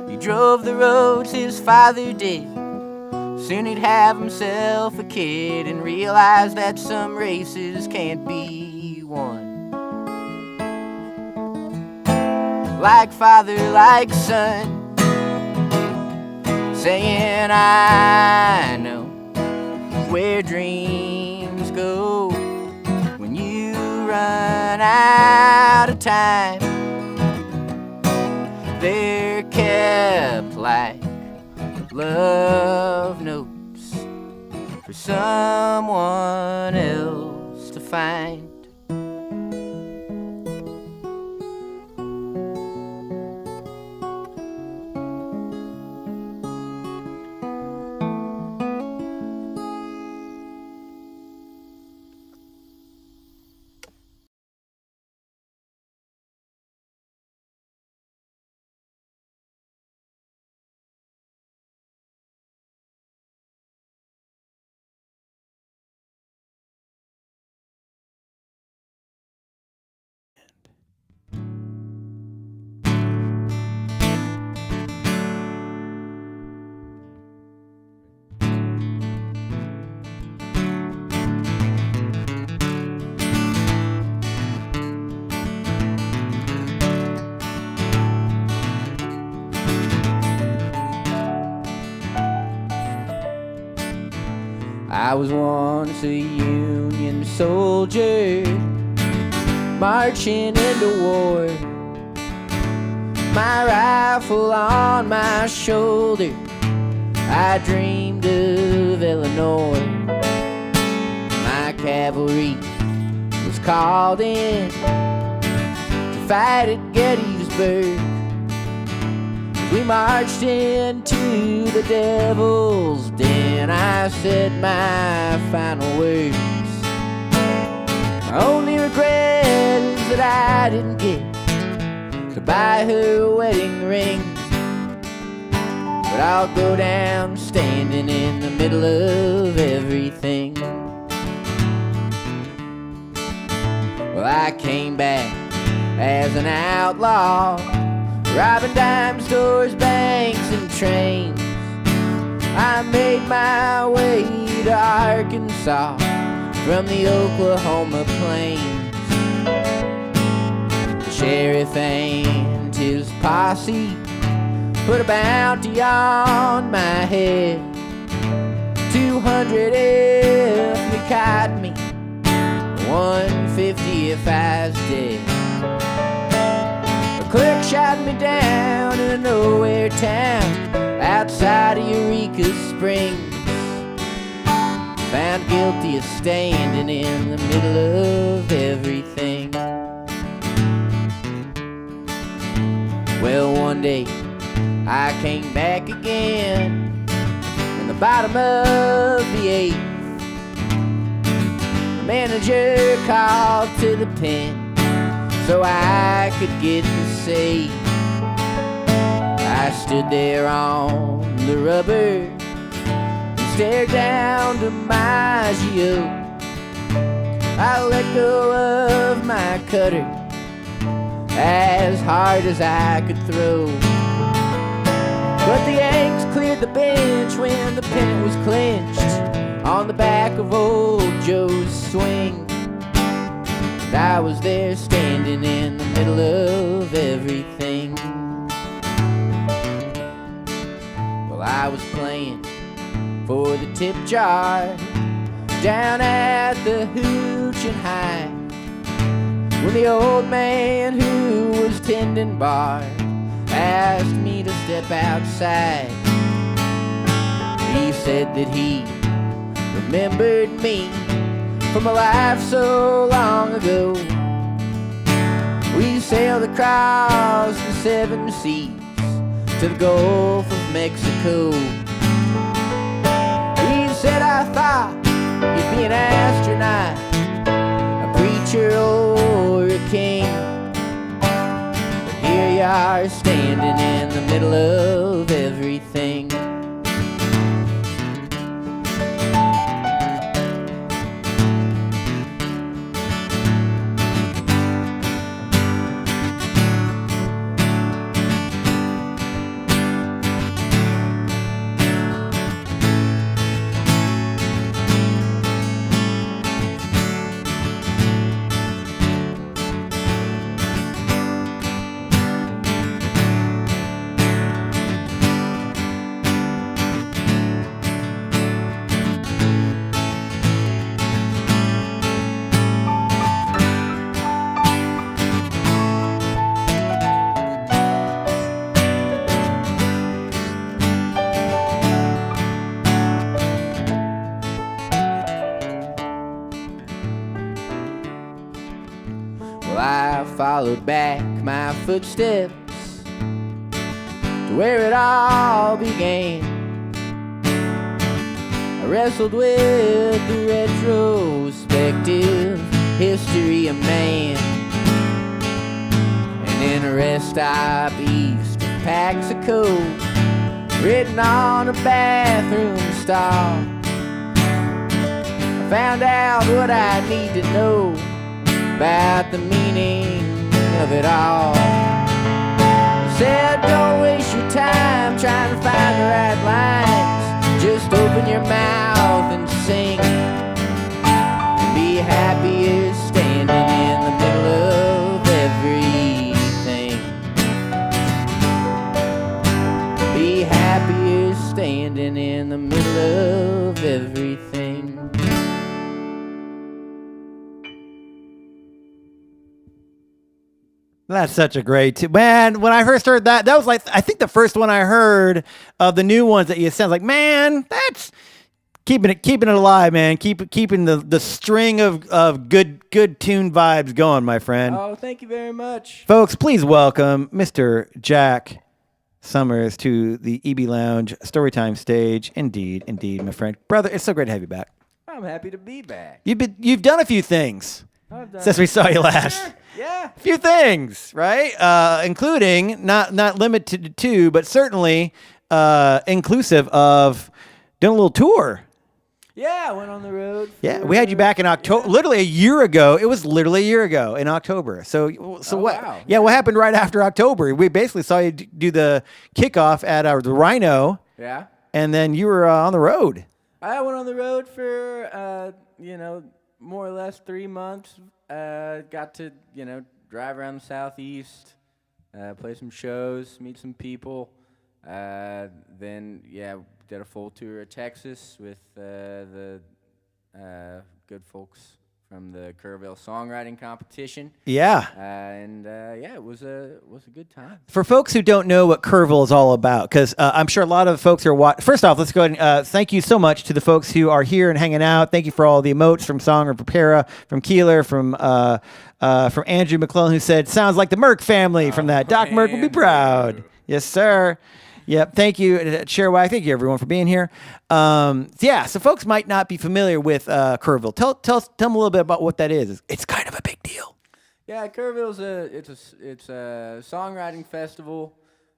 Speaker 4: He drove the roads his father did. Soon he'd have himself a kid and realize that some races can't be won. Like father, like son, saying, I know where dreams go when you run out of time. They're kept like love notes for someone else to find. I was once a Union soldier marching into war, my rifle on my shoulder. I dreamed of Illinois. My cavalry was called in to fight at Gettysburg. We marched into the devil's den. I said my final words. My only regret is that I didn't get to buy her wedding ring. But I'll go down standing in the middle of everything. Well, I came back as an outlaw, robbing dime stores, banks, and trains. I made my way to Arkansas from the Oklahoma plains. The sheriff ain't
Speaker 8: his posse put a bounty on my head. 200 if you caught me, 150 if I was dead. A clerk shot me down in a nowhere town outside of Eureka Springs. Found guilty of standing in the middle of everything. Well, one day I came back again in the bottom of the 8th. The manager called to the pen so I could get the safe. I stood there on the rubber and stared down DiMaggio. I let go of my cutter as hard as I could throw. But the Yanks cleared the bench when the pennant was clinched on the back of old Joe's swing. And I was there standing in the middle of everything. Well, I was playing for the tip jar down at the Hooch and High when the old man who was tending bar asked me to step outside. He said that he remembered me from a life so long ago. We sailed across the 7 seas to the Gulf of Mexico. He said, I thought you'd be an astronaut, a preacher or a king. But here you are standing in the middle of everything. Followed back my footsteps to where it all began. I wrestled with the retrospective history of man. And in a rest stop east of Paxico, written on a bathroom stall, I found out what I need to know about the meaning of it all. I said, don't waste your time trying to find the right lines. Just open your mouth and sing, and be happier standing in the middle of everything. Be happier standing in the middle of everything.
Speaker 6: That's such a great man. When I first heard that was like, I think the first one I heard of the new ones that you sound like, man, that's keeping it alive, man. Keeping the string of good tune vibes going, my friend.
Speaker 8: Oh, thank you very much.
Speaker 6: Folks, please welcome Mr. Jack Summers to the EBLounge Storytime stage. Indeed, my friend. Brother, it's so great to have you back.
Speaker 8: I'm happy to be back.
Speaker 6: You've done a few things since we saw you last.
Speaker 8: Sure. Yeah.
Speaker 6: A few things, right? Including, not limited to, but certainly inclusive of doing a little tour.
Speaker 8: Yeah, I went on the road.
Speaker 6: Yeah, we had you back in October, literally a year ago. It was literally a year ago in October. So what?
Speaker 8: Wow.
Speaker 6: Yeah, what happened right after October? We basically saw you do the kickoff at the Rhino.
Speaker 8: Yeah.
Speaker 6: And then you were on the road.
Speaker 8: I went on the road for, more or less 3 months. Got to, drive around the Southeast, play some shows, meet some people. Then, did a full tour of Texas with the good folks from the Kerrville songwriting competition.
Speaker 6: Yeah.
Speaker 8: It was a good time.
Speaker 6: For folks who don't know what Kerrville is all about, because I'm sure a lot of folks are watching. First off, let's go ahead and thank you so much to the folks who are here and hanging out. Thank you for all the emotes from Song or Prepara, from Keeler, from Andrew McClellan, who said, sounds like the Merck family from that. Doc Merck will be proud. Yes, sir. Yep. Thank you, Sherwag. Thank you, everyone, for being here. So folks might not be familiar with Kerrville. Tell them a little bit about what that is. It's kind of a big deal.
Speaker 8: Yeah, Kerrville's it's a songwriting festival.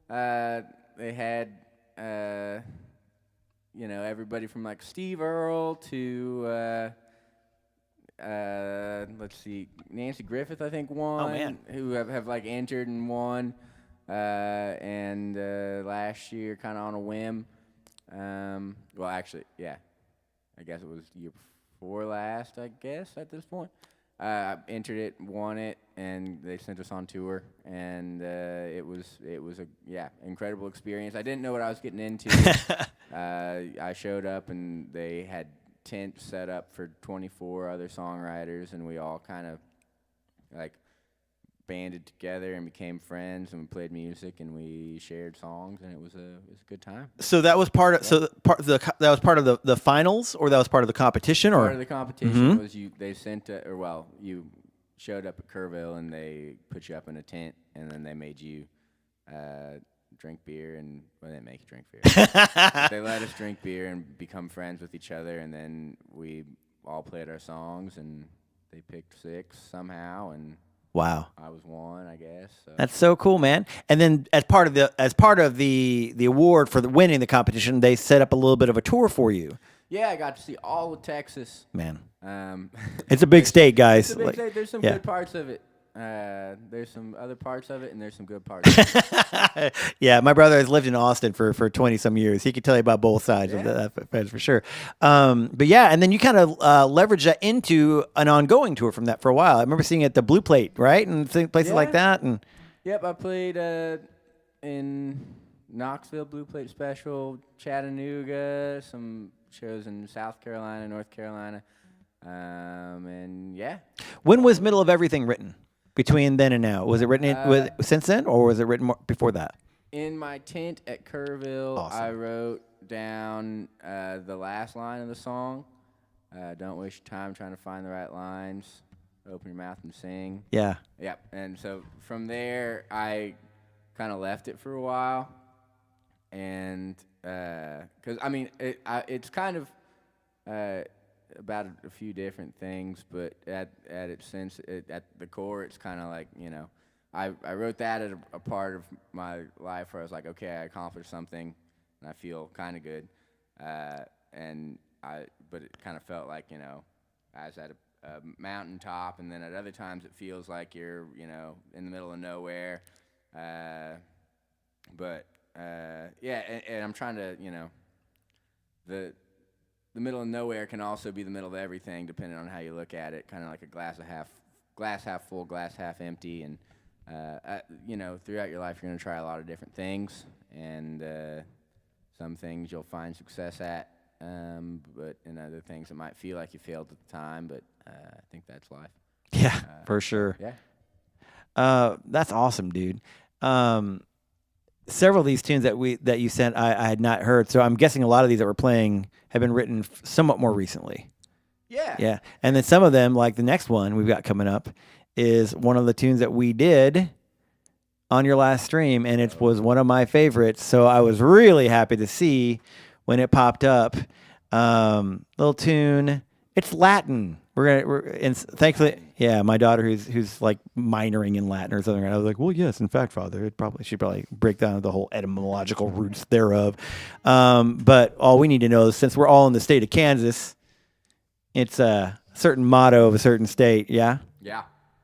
Speaker 8: They had everybody from like Steve Earle to let's see, Nancy Griffith, I think, won.
Speaker 6: Oh, man.
Speaker 8: Who have like entered and won. And last year, kind of on a whim. Well, actually, yeah, I guess it was the year before last. I guess at this point, entered it, won it, and they sent us on tour, and it was a incredible experience. I didn't know what I was getting into. I showed up, and they had tents set up for 24 other songwriters, and we all kind of like banded together and became friends, and we played music and we shared songs, and it was a good time.
Speaker 6: So that was part of that was part of the finals, or that was part of the competition, or
Speaker 8: part of the competition was they sent you showed up at Kerrville and they put you up in a tent, and then they made you drink beer, and they didn't make you drink beer. They let us drink beer and become friends with each other, and then we all played our songs, and they picked 6 somehow, and
Speaker 6: wow.
Speaker 8: I was 1, I guess. So.
Speaker 6: That's so cool, man. And then as part of the award for winning the competition, they set up a little bit of a tour for you.
Speaker 8: Yeah, I got to see all of Texas.
Speaker 6: Man, it's a big state, guys.
Speaker 8: It's a big state. There's some good parts of it. There's some other parts of it, and there's some good parts of it.
Speaker 6: Yeah, my brother has lived in Austin for 20-some years. He could tell you about both sides of that for sure. But yeah, and then you kind of leverage that into an ongoing tour from that for a while. I remember seeing it at the Blue Plate, right? And places like that. And
Speaker 8: Yep, I played in Knoxville, Blue Plate Special, Chattanooga, some shows in South Carolina, North Carolina. And yeah.
Speaker 6: When was Middle of Everything written? Between then and now, was it written since then, or was it written before that?
Speaker 8: In my tent at Kerrville,
Speaker 6: Awesome.
Speaker 8: I wrote down the last line of the song. Don't waste your time trying to find the right lines. Open your mouth and sing.
Speaker 6: Yeah.
Speaker 8: Yep. And so from there, I kind of left it for a while, and because I mean, it's kind of about a few different things, but at the core, it's kind of like, I wrote that at a part of my life where I was like, okay, I accomplished something, and I feel kind of good, but it kind of felt like, I was at a mountaintop, and then at other times it feels like you're, in the middle of nowhere, and I'm trying to, the middle of nowhere can also be the middle of everything, depending on how you look at it. Kind of like a glass half full, glass half empty. And throughout your life, you're going to try a lot of different things, and some things you'll find success at, but in other things it might feel like you failed at the time. But I think that's life.
Speaker 6: Yeah, for sure.
Speaker 8: Yeah.
Speaker 6: That's awesome, dude. Several of these tunes that you sent, I had not heard, so I'm guessing a lot of these that we're playing have been written somewhat more recently.
Speaker 8: Yeah.
Speaker 6: Yeah, and then some of them, like the next one we've got coming up, is one of the tunes that we did on your last stream, and it was one of my favorites. So I was really happy to see when it popped up. Little tune. It's Latin. And thankfully, yeah, my daughter who's like minoring in Latin or something. I was like, well, she'd probably break down the whole etymological roots thereof. But all we need to know is, since we're all in the state of Kansas, it's a certain motto of a certain state. Yeah.
Speaker 8: Yeah.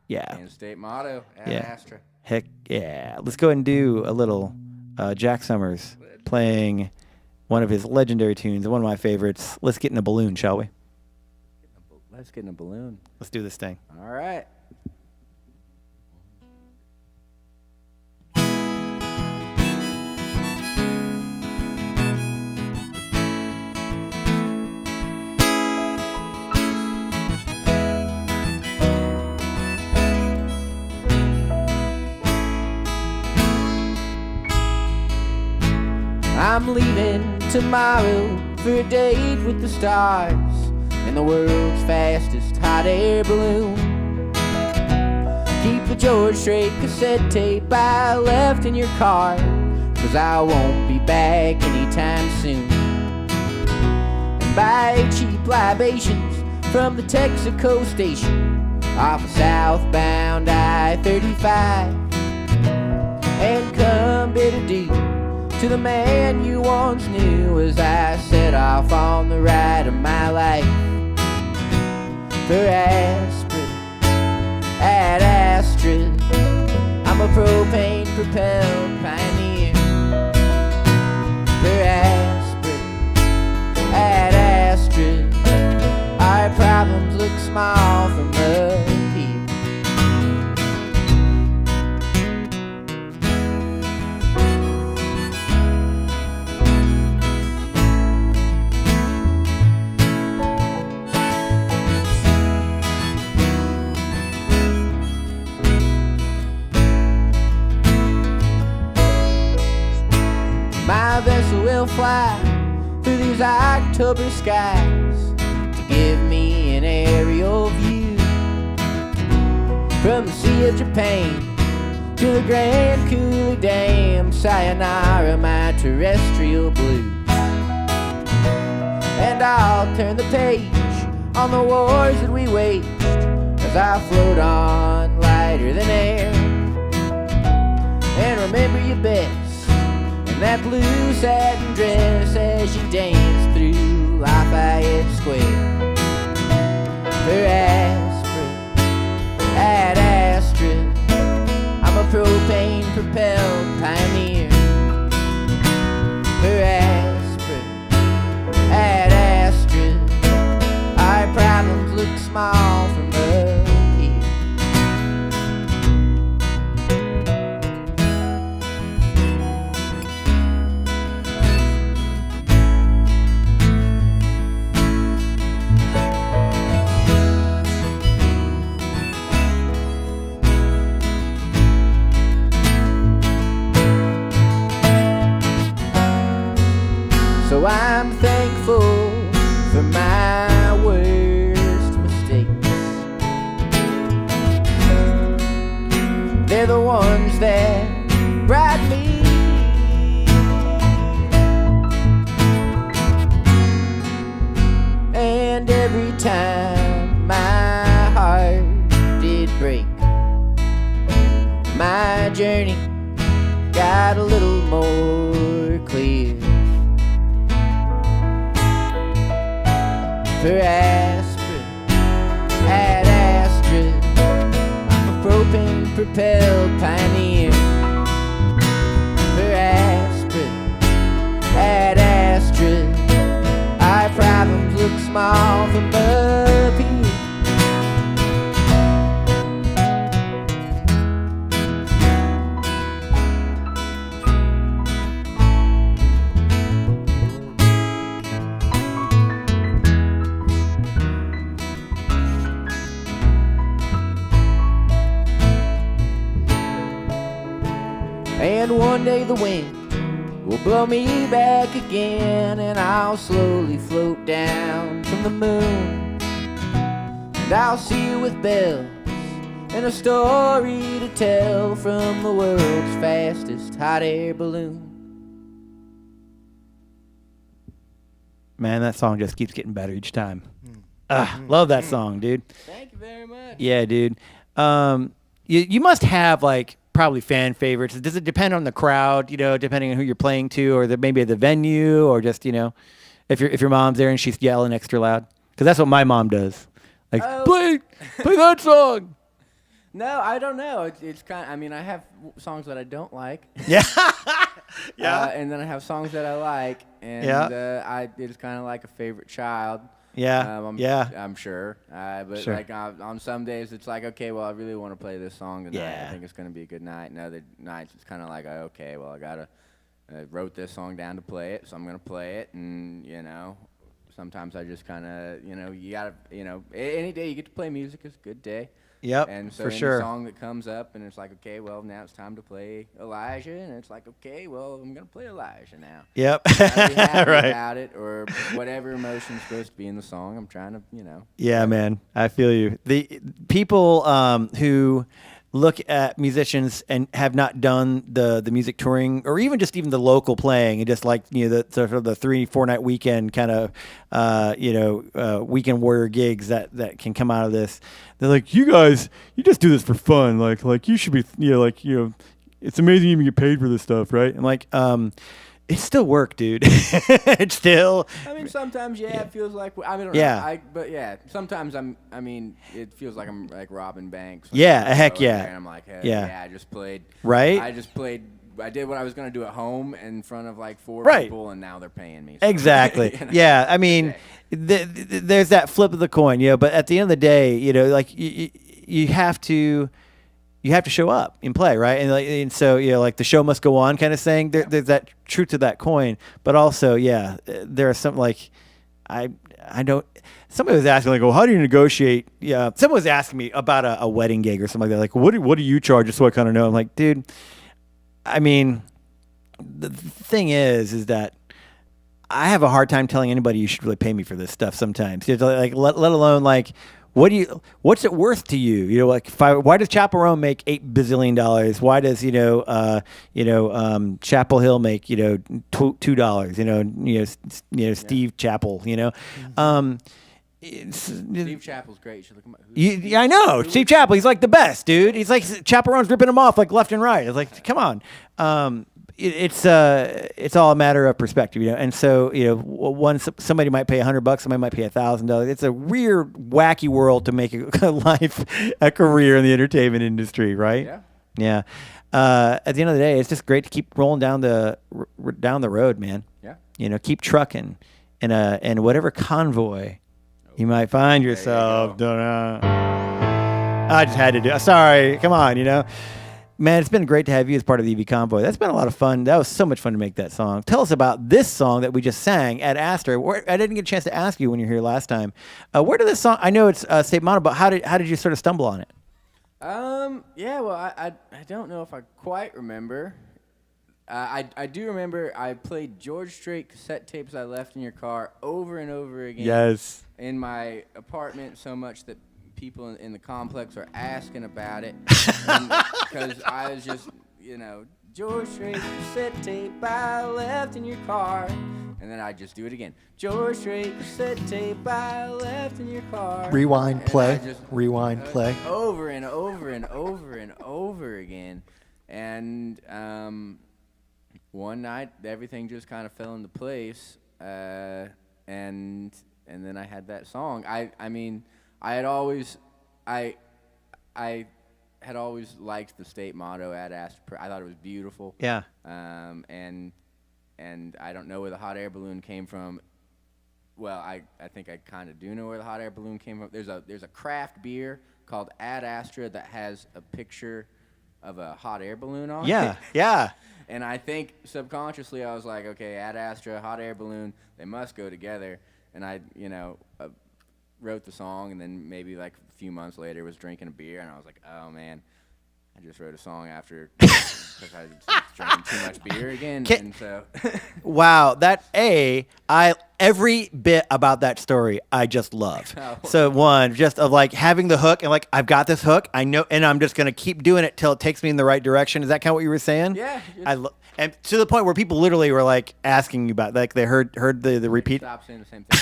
Speaker 6: Yeah.
Speaker 8: Kansas State motto. Ad Astra.
Speaker 6: Heck yeah. Let's go ahead and do a little Jack Summers playing one of his legendary tunes, one of my favorites. Let's get in a balloon, shall we?
Speaker 8: Let's get in a balloon.
Speaker 6: Let's do this thing.
Speaker 8: All right. I'm leaving tomorrow for a date with the stars in the world's fastest hot air balloon. Keep the George Strait cassette tape I left in your car, 'cause I won't be back anytime soon. And buy cheap libations from the Texaco station off of southbound I-35, and come bid adieu to the man you once knew as I set off on the ride of my life. For aspirin at Astrid, I'm a propane-propelled pioneer. For aspirin at Astrid, our problems look small from up here. My vessel will fly through these October skies to give me an aerial view from the Sea of Japan to the Grand Coulee Dam. Sayonara, my terrestrial blues. And I'll turn the page on the wars that we waged as I float on lighter than air, and remember you best that blue satin dress as you dance through Lafayette Square. For aspirin at Astrid, I'm a propane-propelled pioneer. For aspirin at Astrid, our problems look small from up here. So I'm thankful for my worst mistakes. They're the ones that brought me. And every time my heart did break, my journey got a little more clear. For aspirin at Astrid, I'm a propane-propelled pioneer. For aspirin at Astrid, our problems look small from up here. And one day the wind will blow me back again, and I'll slowly float down from the moon. And I'll see you with bells and a story to tell from the world's fastest hot air balloon.
Speaker 6: Man, that song just keeps getting better each time. Love that song, dude.
Speaker 8: Thank you very much.
Speaker 6: Yeah, dude. You must have like probably fan favorites. Does it depend on the crowd? You know, depending on who you're playing to, or maybe at the venue, or just if your mom's there and she's yelling extra loud, because that's what my mom does. Like play that song.
Speaker 8: No, I don't know. It's kind of, I mean, I have songs that I don't like.
Speaker 6: Yeah. Yeah.
Speaker 8: And then I have songs that I like, and it's kind of like a favorite child.
Speaker 6: Yeah.
Speaker 8: I'm sure. But
Speaker 6: sure.
Speaker 8: like on some days it's like, okay, well, I really want to play this song tonight.
Speaker 6: Yeah.
Speaker 8: I think it's going to be a good night. And other nights it's kind of like, okay, well, I wrote this song down to play it, so I'm going to play it. And, sometimes I just kind of, you got to, any day you get to play music is a good day.
Speaker 6: Yep,
Speaker 4: And so
Speaker 6: for
Speaker 4: in
Speaker 6: sure.
Speaker 4: the song that comes up, and it's like, okay, well, now it's time to play Elijah, and it's like, okay, well, I'm gonna play Elijah now.
Speaker 6: Yep.
Speaker 4: Gotta be happy
Speaker 6: Right.
Speaker 4: about it, or whatever emotion's supposed to be in the song. I'm trying to,
Speaker 6: Yeah, man, I feel you. The people who look at musicians and have not done the music touring, or even the local playing, and just like the sort of the 3-4 night weekend kind of weekend warrior gigs that can come out of this. They're like, you guys, you just do this for fun. Like you should be, it's amazing you even get paid for this stuff, right? And like, it's still work, dude. It's still.
Speaker 4: I mean, sometimes, it feels like I don't
Speaker 6: Yeah.
Speaker 4: know. Sometimes it feels like I'm like robbing banks.
Speaker 6: Yeah,
Speaker 4: Like,
Speaker 6: heck
Speaker 4: over
Speaker 6: yeah.
Speaker 4: there, and I'm like, hey,
Speaker 6: Yeah.
Speaker 4: I just played.
Speaker 6: Right?
Speaker 4: I did what I was gonna do at home in front of like 4
Speaker 6: Right.
Speaker 4: people, and now they're paying me. So,
Speaker 6: Exactly. Yeah. I mean, there's that flip of the coin, but at the end of the day, like you have to show up and play, right? And so, like the show must go on kind of thing. There's that truth to that coin, but also, there are some like, I don't. Somebody was asking like, well, how do you negotiate? Yeah. Someone was asking me about a wedding gig or something like that. Like, what do you charge? Just so I kind of know. I'm like, dude. I mean, the thing is that I have a hard time telling anybody you should really pay me for this stuff sometimes. Like, let alone like, what's it worth to you? Like, why does Chapel Roan make $8 bazillion? Why does Chapel Hill make $2? Steve Chappell.
Speaker 4: Steve Chappell's great. You should look him up.
Speaker 6: I know. Steve Chappell, he's like the best, dude. He's like, Chapel Roan's ripping him off like left and right. It's like, come on. It's all a matter of perspective, And so, somebody might pay $100, somebody might pay $1,000. It's a weird, wacky world to make a career in the entertainment industry, right?
Speaker 4: Yeah.
Speaker 6: Yeah. At the end of the day, it's just great to keep rolling down the road, man.
Speaker 4: Yeah.
Speaker 6: Keep trucking, and whatever convoy you might find yourself. I just had to do it. Sorry. Come on, Man, it's been great to have you as part of the EBConvoy. That's been a lot of fun. That was so much fun to make that song. Tell us about this song that we just sang at Astor. I didn't get a chance to ask you when you were here last time. Where did this song? I know it's State Motto, but how did you sort of stumble on it?
Speaker 4: Yeah. Well, I don't know if I quite remember. I do remember I played George Strait cassette tapes I left in your car over and over again.
Speaker 6: Yes.
Speaker 4: In my apartment, so much that people in the complex are asking about it, because I was just, George Strait cassette tape I left in your car, and then I just do it again. George Strait cassette tape I left in your car.
Speaker 7: Rewind, play.
Speaker 4: Rewind,
Speaker 7: play.
Speaker 4: Over and over and over and over again, and one night everything just kind of fell into place, and then I had that song. I had always liked the state motto at Astor. I thought it was beautiful.
Speaker 6: Yeah.
Speaker 4: And I don't know where the hot air balloon came from. Well, I think I kind of do know where the hot air balloon came from. There's a craft beer called Ad Astra that has a picture of a hot air balloon on it.
Speaker 6: Yeah.
Speaker 4: And I think subconsciously I was like, okay, Ad Astra, hot air balloon, they must go together. And I, wrote the song, and then maybe like a few months later was drinking a beer, and I was like, oh man, I just wrote a song after because I was drinking too much beer again. And so
Speaker 6: wow, every bit about that story I just loved. So one, just of like having the hook and like, I've got this hook, I know, and I'm just gonna keep doing it till it takes me in the right direction. Is that kind of what you were saying?
Speaker 4: Yeah.
Speaker 6: And to the point where people literally were like asking you about, like they heard the repeat.
Speaker 4: Stop saying the same thing.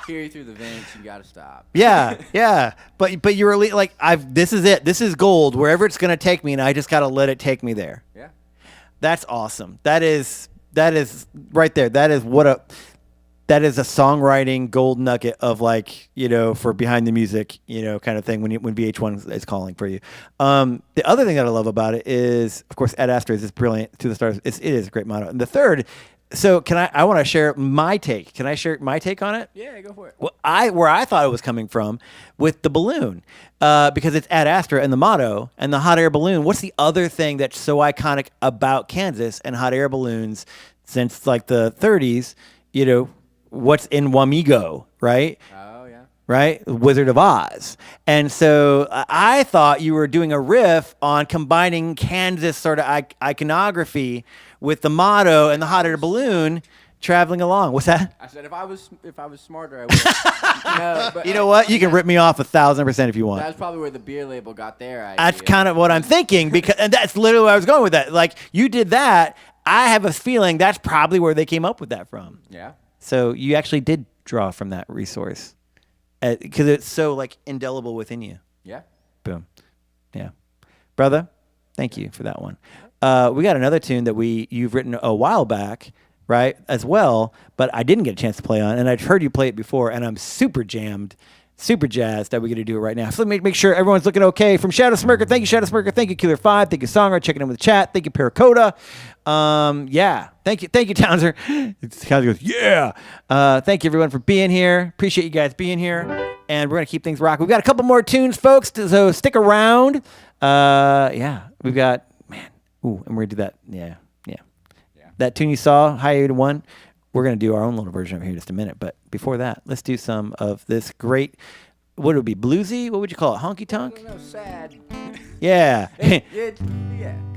Speaker 4: Hear you through the vents. You gotta stop.
Speaker 6: Yeah. But you were like, this is it. This is gold. Wherever it's gonna take me, and I just gotta let it take me there.
Speaker 4: Yeah.
Speaker 6: That's awesome. That is right there. That is a songwriting gold nugget of like, for behind the music, kind of thing when VH1 is calling for you. The other thing that I love about it is, of course, Ad Astra is just brilliant, to the stars. It is a great motto. And the third, so I want to share my take. Can I share my take on it?
Speaker 4: Yeah, go for it.
Speaker 6: Well, where I thought it was coming from with the balloon, because it's Ad Astra and the motto and the hot air balloon. What's the other thing that's so iconic about Kansas and hot air balloons since like the 30s? What's in Wamigo, right?
Speaker 4: Oh yeah.
Speaker 6: right? Wizard of Oz. And so I thought you were doing a riff on combining Kansas sort of iconography with the motto and the hot air balloon traveling along. What's that?
Speaker 8: I said if I was smarter, I would. No, but
Speaker 6: You know what? You can rip me off 1,000% if you want.
Speaker 8: That's probably where the beer label got their idea.
Speaker 6: That's kind of what I'm thinking, because and that's literally where I was going with that. Like, you did that. I have a feeling that's probably where they came up with that from.
Speaker 8: Yeah.
Speaker 6: So you actually did draw from that resource because it's so like indelible within you.
Speaker 8: Yeah.
Speaker 6: Boom. Yeah. Brother, thank you for that one. We got another tune that you've written a while back, right, as well, but I didn't get a chance to play on, and I've heard you play it before, and I'm super jazzed that we're going to do it right now. So let me make sure everyone's looking okay. From Shadow Smirker, thank you, Shadow Smirker. Thank you, Killer5. Thank you, Songer, checking in with the chat. Thank you, Paracoda. Yeah. Thank you, Townsend. Townsend goes, yeah. Thank you, everyone, for being here. Appreciate you guys being here, and we're going to keep things rocking. We've got a couple more tunes, folks, so stick around. Yeah, we've got, man, ooh, and we're going to do that. Yeah. That tune you saw, High 801, we're going to do our own little version of it here in just a minute. But before that, let's do some of this great, what would it be, bluesy? What would you call it, honky tonk?
Speaker 8: No, sad.
Speaker 6: Yeah.
Speaker 8: Country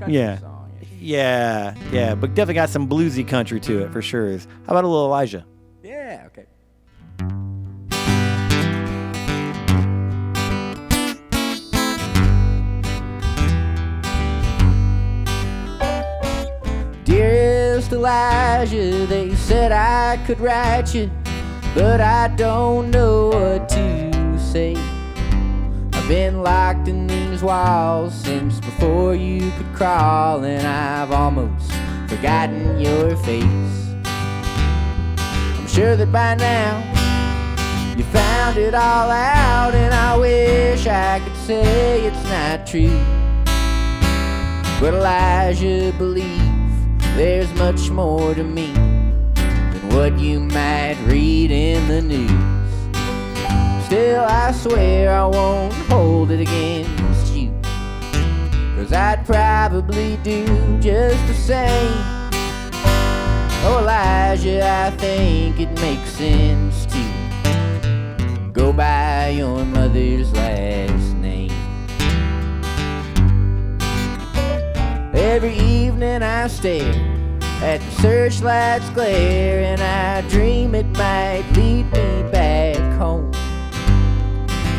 Speaker 6: Yeah.
Speaker 8: song.
Speaker 6: Yeah, but definitely got some bluesy country to it for sure. How about a little Elijah?
Speaker 8: Yeah, okay. Dearest Elijah, they said I could write you, but I don't know what to say. I've been locked in these walls since before you could crawl, and I've almost forgotten your face. I'm sure that by now you found it all out, and I wish I could say it's not true. But Elijah, believe there's much more to me than what you might read in the news. Still, I swear I won't hold it against you, 'cause I'd probably do just the same. Oh, Elijah, I think it makes sense to go by your mother's last name. Every evening I stare at the searchlight's glare, and I dream it might lead me back home.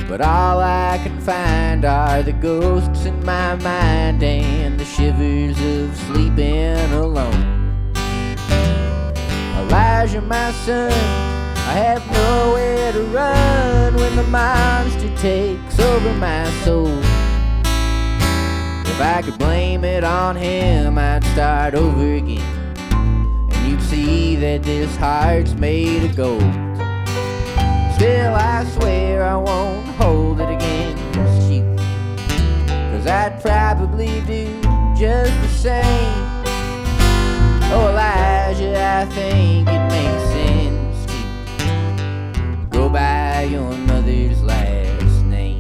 Speaker 8: But all I can find are the ghosts in my mind and the shivers of sleeping alone. Elijah, my son, I have nowhere to run when the monster takes over my soul. If I could blame it on him, I'd start over again, and you'd see that this heart's made of gold. Still, I swear I won't hold it against you, 'cause I'd probably do just the same. Oh, Elijah, I think it makes sense to go by your mother's last name.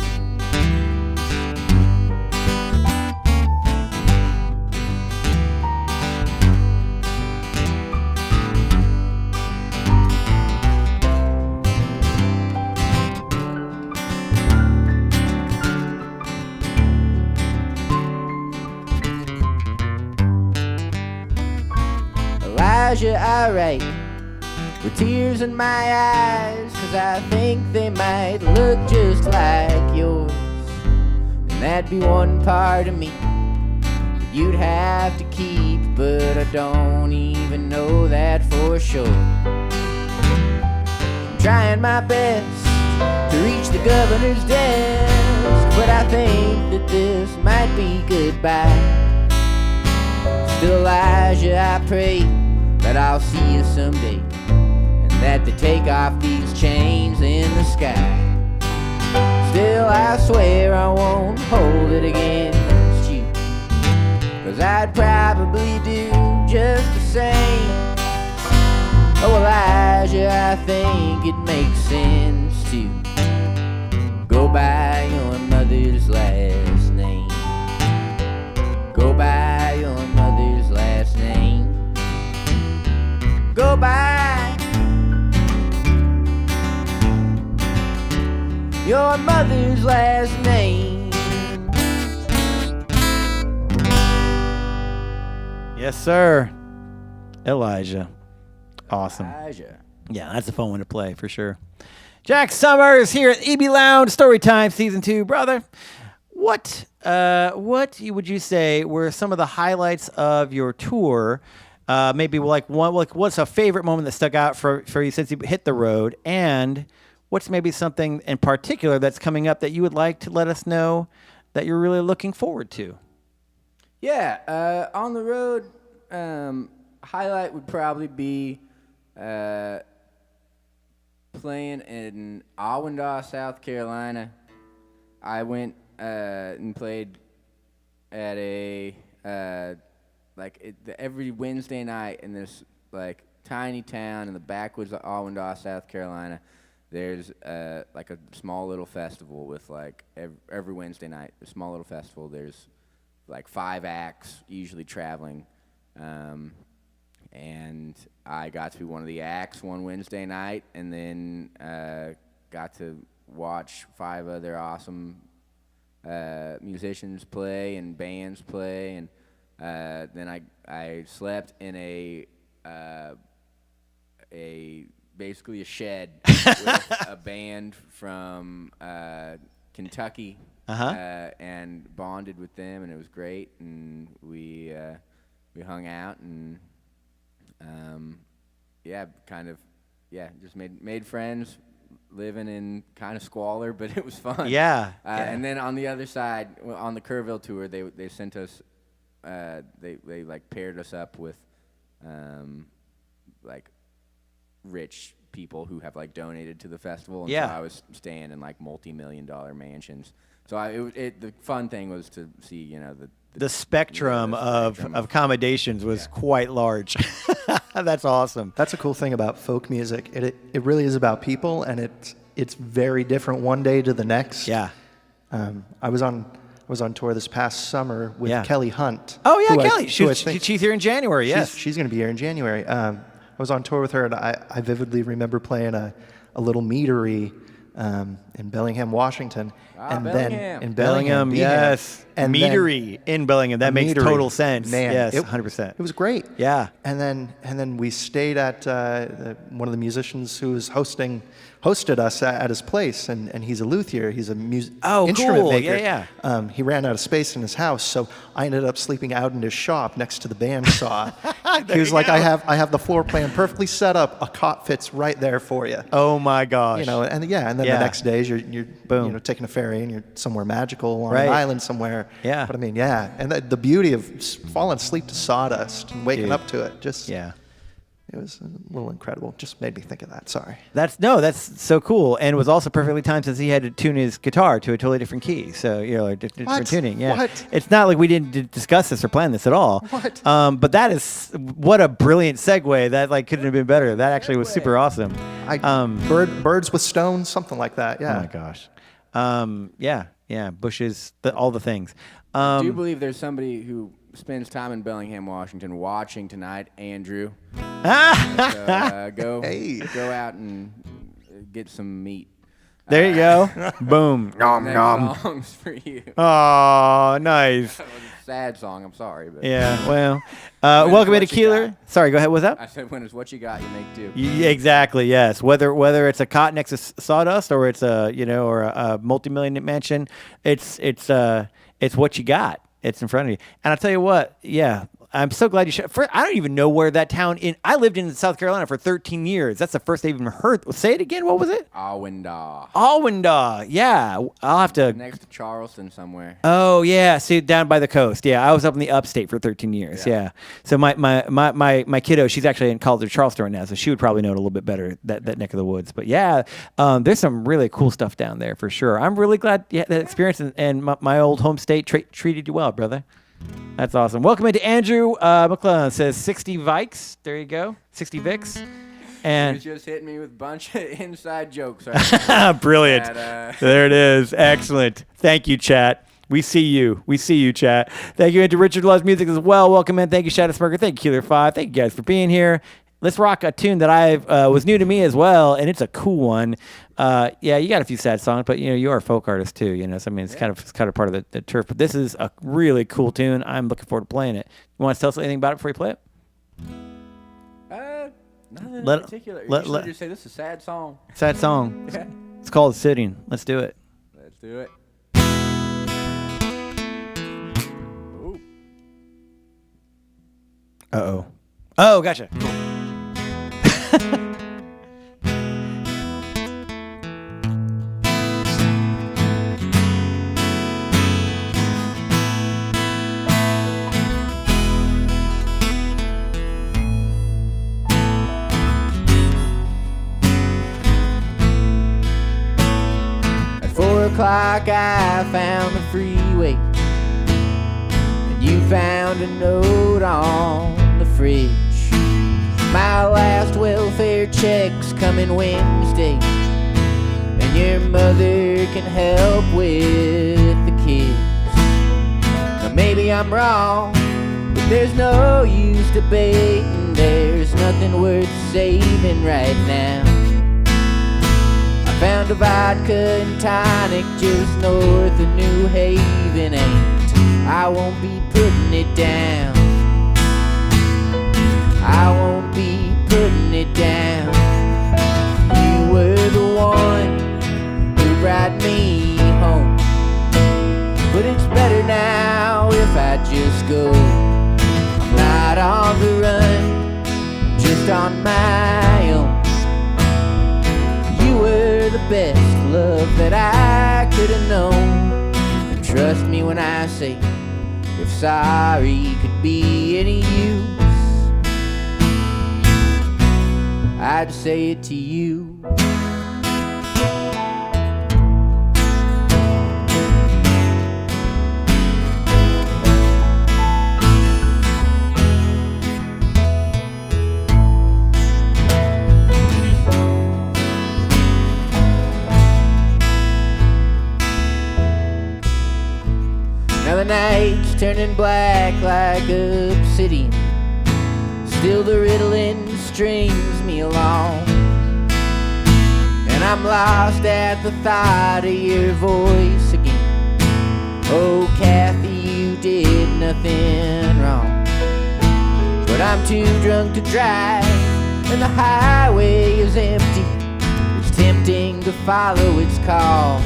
Speaker 8: Elijah, I write with tears in my eyes, 'cause I think they might look just like yours. And that'd be one part of me that you'd have to keep, but I don't even know that for sure. I'm trying my best to reach the governor's desk, but I think that this might be goodbye. Still, Elijah, I pray that I'll see you someday, and that they take off these chains in the sky. Still, I swear I won't hold it against you, 'cause I'd probably do just the same. Oh, Elijah, I think it makes sense to go by your mother's last name. Go by your mother's last name. Go by your mother's last name.
Speaker 6: Yes, sir. Elijah. Awesome.
Speaker 8: Elijah.
Speaker 6: Yeah, that's a fun one to play for sure. Jack Summers here at EBLounge Storytime Season 2. Brother, what would you say were some of the highlights of your tour? Maybe what's a favorite moment that stuck out for you since you hit the road? And what's maybe something in particular that's coming up that you would like to let us know that you're really looking forward to?
Speaker 8: Yeah, on the road, highlight would probably be playing in Awendaw, South Carolina. I went and played at a every Wednesday night in this like tiny town in the backwoods of Awendaw, South Carolina. There's like a small little festival with like every Wednesday night, a small little festival. There's like 5 acts usually traveling, and I got to be one of the acts one Wednesday night, and then got to watch 5 other awesome musicians play and bands play, and then I slept in basically a shed with a band from Kentucky. And bonded with them, and it was great. And we hung out, and just made friends, living in kind of squalor, but it was fun.
Speaker 6: Yeah.
Speaker 8: And then on the other side, on the Kerrville tour, they sent us, they like paired us up with like rich people who have like donated to the festival, and so I was staying in like multi-million-dollar mansions. So the fun thing was to see, the spectrum
Speaker 6: of accommodations was quite large. That's awesome.
Speaker 7: That's a cool thing about folk music. It really is about people, and it's very different one day to the next.
Speaker 6: Yeah.
Speaker 7: I was on tour this past summer with Kelly Hunt.
Speaker 6: Oh yeah, Kelly. She's here in January. Yes,
Speaker 7: she's going to be here in January. I was on tour with her, and I vividly remember playing a little meadery in Bellingham, Washington, and
Speaker 8: Bellingham.
Speaker 7: then in Bellingham,
Speaker 6: yes,
Speaker 7: and
Speaker 6: meadery in Bellingham. That makes total sense.
Speaker 7: Man,
Speaker 6: yes, 100%.
Speaker 7: It was great.
Speaker 6: Yeah,
Speaker 7: and then we stayed at one of the musicians who was hosted us at his place, and he's a luthier. He's a instrument maker.
Speaker 6: Yeah.
Speaker 7: He ran out of space in his house, so I ended up sleeping out in his shop next to the bandsaw. He was like, I have the floor plan perfectly set up. A cot fits right there for you.
Speaker 6: Oh my gosh.
Speaker 7: And then the next day you're boom, taking a ferry and you're somewhere magical on an island somewhere.
Speaker 6: Yeah.
Speaker 7: But I mean, and the beauty of falling asleep to sawdust and waking up to it, it was a little incredible. Just made me think of that. Sorry.
Speaker 6: That's so cool, and it was also perfectly timed since he had to tune his guitar to a totally different key. So different tuning. Yeah.
Speaker 7: What?
Speaker 6: It's not like we didn't discuss this or plan this at all.
Speaker 7: What?
Speaker 6: But that is what a brilliant segue. That couldn't have been better. That actually was super awesome.
Speaker 7: Birds with stones, something like that. Yeah.
Speaker 6: Oh my gosh. Yeah. Bushes, all the things.
Speaker 8: I do believe there's somebody who spends time in Bellingham, Washington, watching tonight, Andrew. So, go out and get some meat.
Speaker 6: There you go. Boom.
Speaker 8: Nom nom. Songs for you.
Speaker 6: Oh, nice.
Speaker 8: That was a sad song. I'm sorry, but
Speaker 6: yeah. Well, welcome into Keeler. Sorry, go ahead. What's up?
Speaker 8: I said, when it's what you got, you make do.
Speaker 6: Exactly. Yes. Whether it's a cot next to sawdust or it's a multi-million mansion, it's what you got. It's in front of you. And I'll tell you what, I'm so glad you I don't even know where that town I lived in South Carolina for 13 years. That's the first I've even heard. Say it again. What was it?
Speaker 8: Awendaw.
Speaker 6: Yeah. I'll have to.
Speaker 8: Next to Charleston somewhere.
Speaker 6: Oh, yeah. See, down by the coast. Yeah. I was up in the upstate for 13 years. Yeah. So my kiddo, she's actually in college at Charleston right now, so she would probably know it a little bit better, that neck of the woods. But there's some really cool stuff down there for sure. I'm really glad you had that experience, and my old home state treated you well, brother. That's awesome. Welcome into Andrew McClellan. Says 60 Vikes. There you go. 60 Vicks. And
Speaker 8: he's just hitting me with a bunch of inside jokes. Right
Speaker 6: brilliant. There it is. Excellent. Thank you, chat. We see you, chat. Thank you into Richard Loves Music as well. Welcome in. Thank you, Shadow Smoker. Thank you, Keeler 5. Thank you guys for being here. let's rock a tune that I was new to me as well, and it's a cool one. Yeah, you got a few sad songs, but you are a folk artist too. So I mean, it's kind of part of the turf. But this is a really cool tune. I'm looking forward to playing it. You want to tell us anything about it before you play it?
Speaker 4: Nothing in particular. You just say this is a sad song.
Speaker 6: Sad song.
Speaker 4: Yeah.
Speaker 6: It's called Sitting. Let's do it.
Speaker 4: Let's do it. Ooh.
Speaker 6: Uh-oh. Oh, gotcha.
Speaker 8: At 4 o'clock I found the freeway, and you found a note on the fridge. My last welfare check's coming Wednesday, and your mother can help with the kids. Now maybe I'm wrong, but there's no use debating. There's nothing worth saving right now. I found a vodka and tonic just north of New Haven, and I won't be putting it down. I won't be putting it down. You were the one who brought me home, but it's better now if I just go. I'm not on the run, just on my own. You were the best love that I could have known. And trust me when I say, if sorry could be any use, I'd say it to you. Now the night's turning black like obsidian, still the riddling strings me along, and I'm lost at the thought of your voice again. Oh, Kathy, you did nothing wrong, but I'm too drunk to drive, and the highway is empty. It's tempting to follow its call.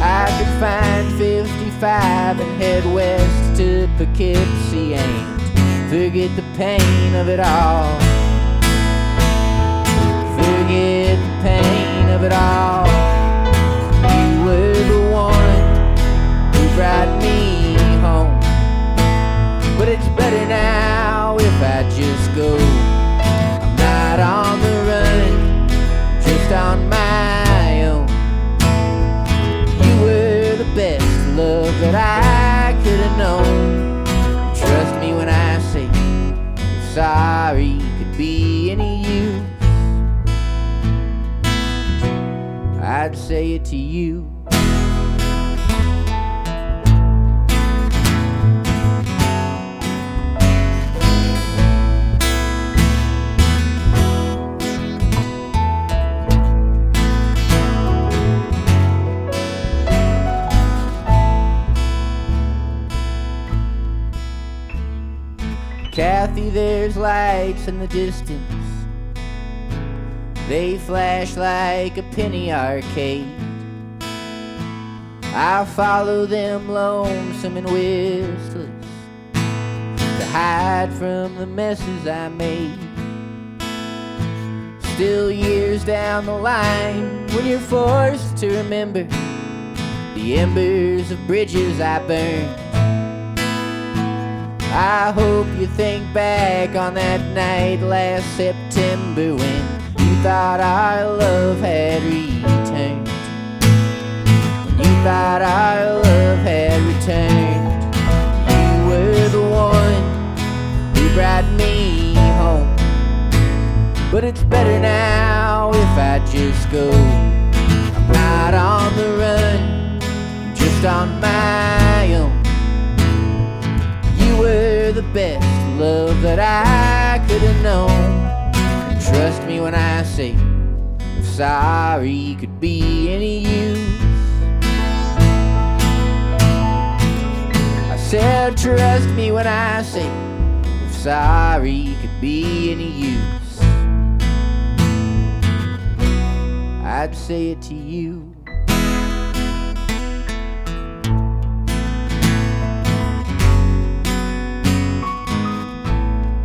Speaker 8: I could find 55 and head west to Poughkeepsie and forget the pain of it all. Forget the pain of it all. You were the one who brought me home, but it's better now if I just go. I'm not on the run, just on my own. You were the best love that I could have known. Trust me when I say, if sorry could be any use, I'd say it to you. Kathy, there's lights in the distance. They flash like a penny arcade. I follow them lonesome and listless to hide from the messes I made. Still years down the line, when you're forced to remember the embers of bridges I burned, I hope you think back on that night last September when you thought our love had returned. When you thought our love had returned. You were the one who brought me home, but it's better now if I just go. I'm not on the run, just on my own. You were the best love that I could could've known. Trust me when I say, if sorry could be any use, I said trust me when I say, if sorry could be any use, I'd say it to you.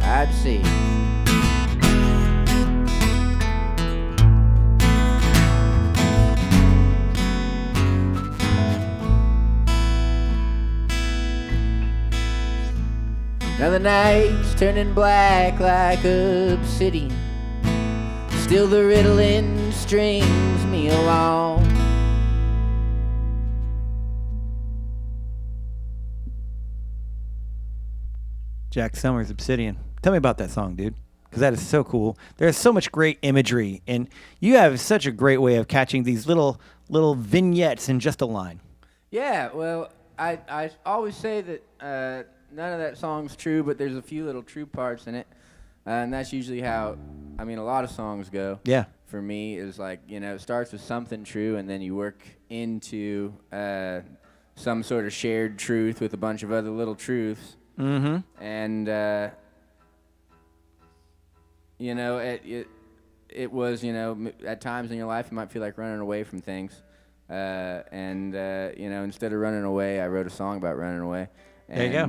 Speaker 8: I'd say it. Now the night's turning black like obsidian, still the riddling strings me along.
Speaker 6: Jack Summers, Obsidian. Tell me about that song, dude, because that is so cool. There's so much great imagery, and you have such a great way of catching these little vignettes in just a line.
Speaker 8: Yeah, well, I always say that none of that song's true, but there's a few little true parts in it, and that's usually how, I mean, a lot of songs go.
Speaker 6: Yeah.
Speaker 8: For me, is like, you know, it starts with something true, and then you work into some sort of shared truth with a bunch of other little truths.
Speaker 6: Mm-hmm.
Speaker 8: And you know, it was, you know, at times in your life you might feel like running away from things, and you know, instead of running away, I wrote a song about running away.
Speaker 6: There you go.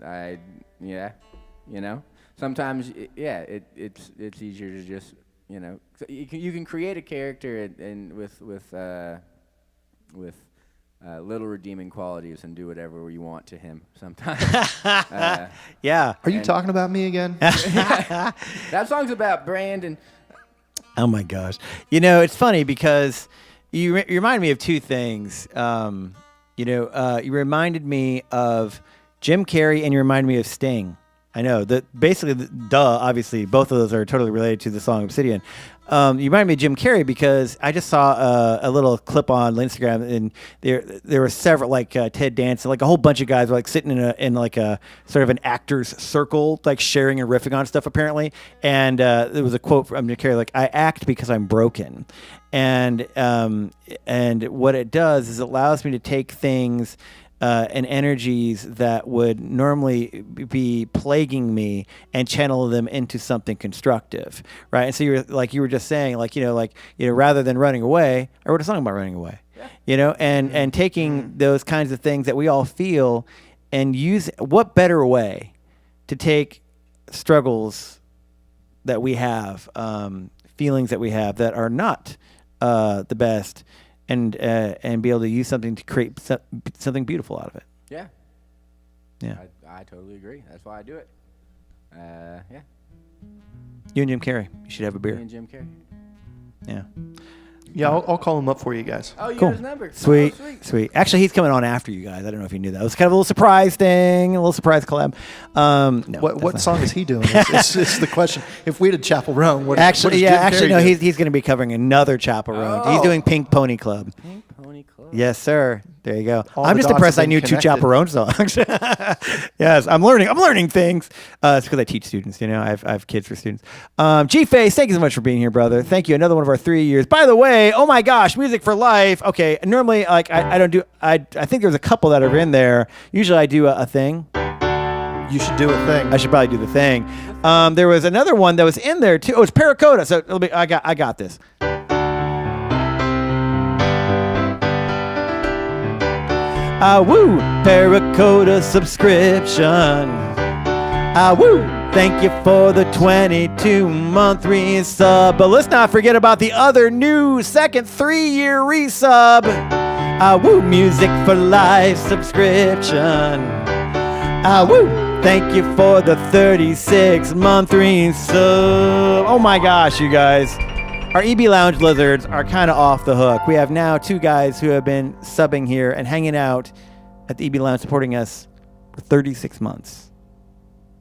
Speaker 8: And yeah, you know, sometimes it's easier to just, you know, you can create a character and with little redeeming qualities and do whatever you want to him sometimes.
Speaker 6: Yeah.
Speaker 7: Are you talking about me again?
Speaker 8: That song's about Brandon.
Speaker 6: Oh my gosh. You know, it's funny because you remind me of two things. You know, you reminded me of Jim Carrey and you reminded me of Sting. I know that basically, obviously, both of those are totally related to the song Obsidian. You remind me of Jim Carrey because I just saw a little clip on Instagram, and there were several, like Ted Danson, like a whole bunch of guys were like sitting in like a sort of an actor's circle, like sharing and riffing on stuff apparently. And there was a quote from Jim Carrey, like, "I act because I'm broken," and what it does is it allows me to take things and energies that would normally be plaguing me and channel them into something constructive, right? And so you were just saying, rather than running away, I wrote a song about running away, and taking those kinds of things that we all feel and use. What better way to take struggles that we have, feelings that we have that are not the best, and be able to use something to create something beautiful out of it.
Speaker 8: Yeah.
Speaker 6: Yeah.
Speaker 8: I totally agree. That's why I do it. Yeah.
Speaker 6: You and Jim Carrey, you should have a beer.
Speaker 8: Me and Jim Carrey.
Speaker 6: Yeah.
Speaker 7: Yeah, I'll call him up for you guys.
Speaker 8: Oh, you
Speaker 6: Cool.
Speaker 8: got his number.
Speaker 6: Sweet,
Speaker 8: Oh,
Speaker 6: sweet. Actually, he's coming on after you guys. I don't know if you knew that. It was kind of a little surprise thing, a little surprise collab. No,
Speaker 7: What song is he doing? It's the question. If we did Chapel Roan, what does Jim
Speaker 6: no.
Speaker 7: Carrey do?
Speaker 6: He's going to be covering another Chapel Roan. He's doing Pink Pony Club.
Speaker 8: Pink Pony Club.
Speaker 6: Yes, sir. There you go.
Speaker 7: All
Speaker 6: I'm
Speaker 7: the
Speaker 6: just
Speaker 7: dots
Speaker 6: impressed
Speaker 7: have
Speaker 6: I knew
Speaker 7: been
Speaker 6: 2
Speaker 7: connected.
Speaker 6: Chapel Roan songs. Yes, I'm learning things. It's because I teach students. I have kids for students. G-Face, thank you so much for being here, brother. Thank you. Another one of our 3 years. By the way, oh my gosh, Music for Life. Okay, normally I don't do. I think there's a couple that are in there. Usually I do a thing.
Speaker 7: You should do a thing.
Speaker 6: I should probably do the thing. There was another one that was in there too. Oh, it's Paracoda. So I got this. Woo! Paracoda subscription. Woo! Thank you for the 22-month resub. But let's not forget about the other new second 3-year resub. Woo! Music for Life subscription. Woo! Thank you for the 36-month resub. Oh my gosh, you guys. Our EBLounge lizards are kind of off the hook. We have now 2 guys who have been subbing here and hanging out at the EBLounge supporting us for 36 months.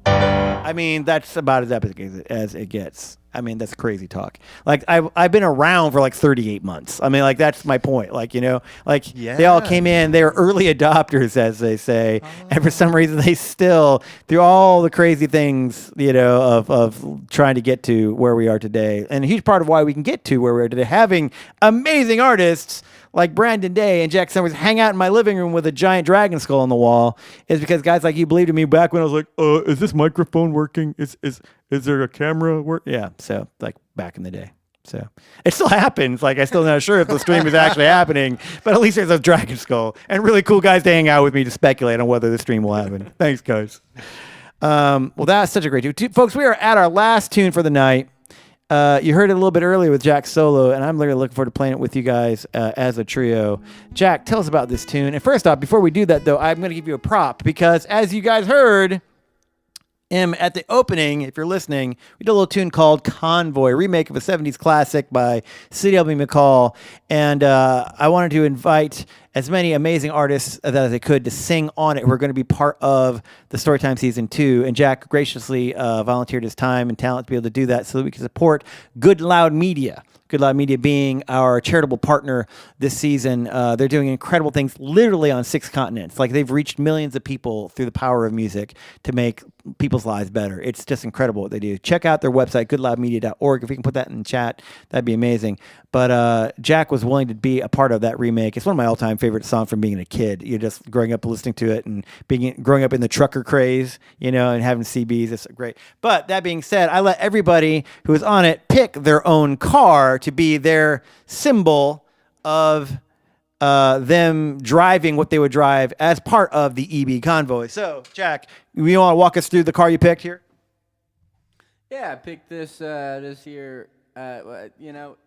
Speaker 6: I mean, that's about as epic as it gets. I mean, that's crazy talk. Like I've been around for like 38 months. I mean, like that's my point. Like, you know, like they all came in, they were early adopters, as they say. And for some reason they still, through all the crazy things, you know, of trying to get to where we are today. And a huge part of why we can get to where we are today, having amazing artists like Brandon Day and Jack Summers hang out in my living room with a giant dragon skull on the wall, is because guys like you believed in me back when I was like, is this microphone working? Is there a camera work? Yeah. So like back in the day. So it still happens. Like, I still not sure if the stream is actually happening, but at least there's a dragon skull and really cool guys to hang out with me to speculate on whether the stream will happen. Thanks, guys. Well, that's such a great tune. Folks, we are at our last tune for the night. You heard it a little bit earlier with Jack's solo, and I'm literally looking forward to playing it with you guys as a trio. Jack, tell us about this tune. And first off, before we do that, though, I'm going to give you a prop because, as you guys heard at the opening, if you're listening, we did a little tune called Convoy, a remake of a 70s classic by C.W. McCall. And I wanted to invite as many amazing artists as I could to sing on it. We're going to be part of the Storytime Season 2. And Jack graciously volunteered his time and talent to be able to do that so that we can support Good Loud Media. Good Loud Media being our charitable partner this season. They're doing incredible things literally on 6 continents. Like, they've reached millions of people through the power of music to make people's lives better. It's just incredible what they do. Check out their website, goodloudmedia.org. If we can put that in the chat, that'd be amazing. But Jack was willing to be a part of that remake. It's one of my all-time favorite songs from being a kid. You're just growing up listening to it and growing up in the trucker craze, you know, and having CBs. It's great. But that being said, I let everybody who was on it pick their own car to be their symbol of them driving what they would drive as part of the EBConvoy. So, Jack, you want to walk us through the car you picked here?
Speaker 4: Yeah, I picked this here. You know,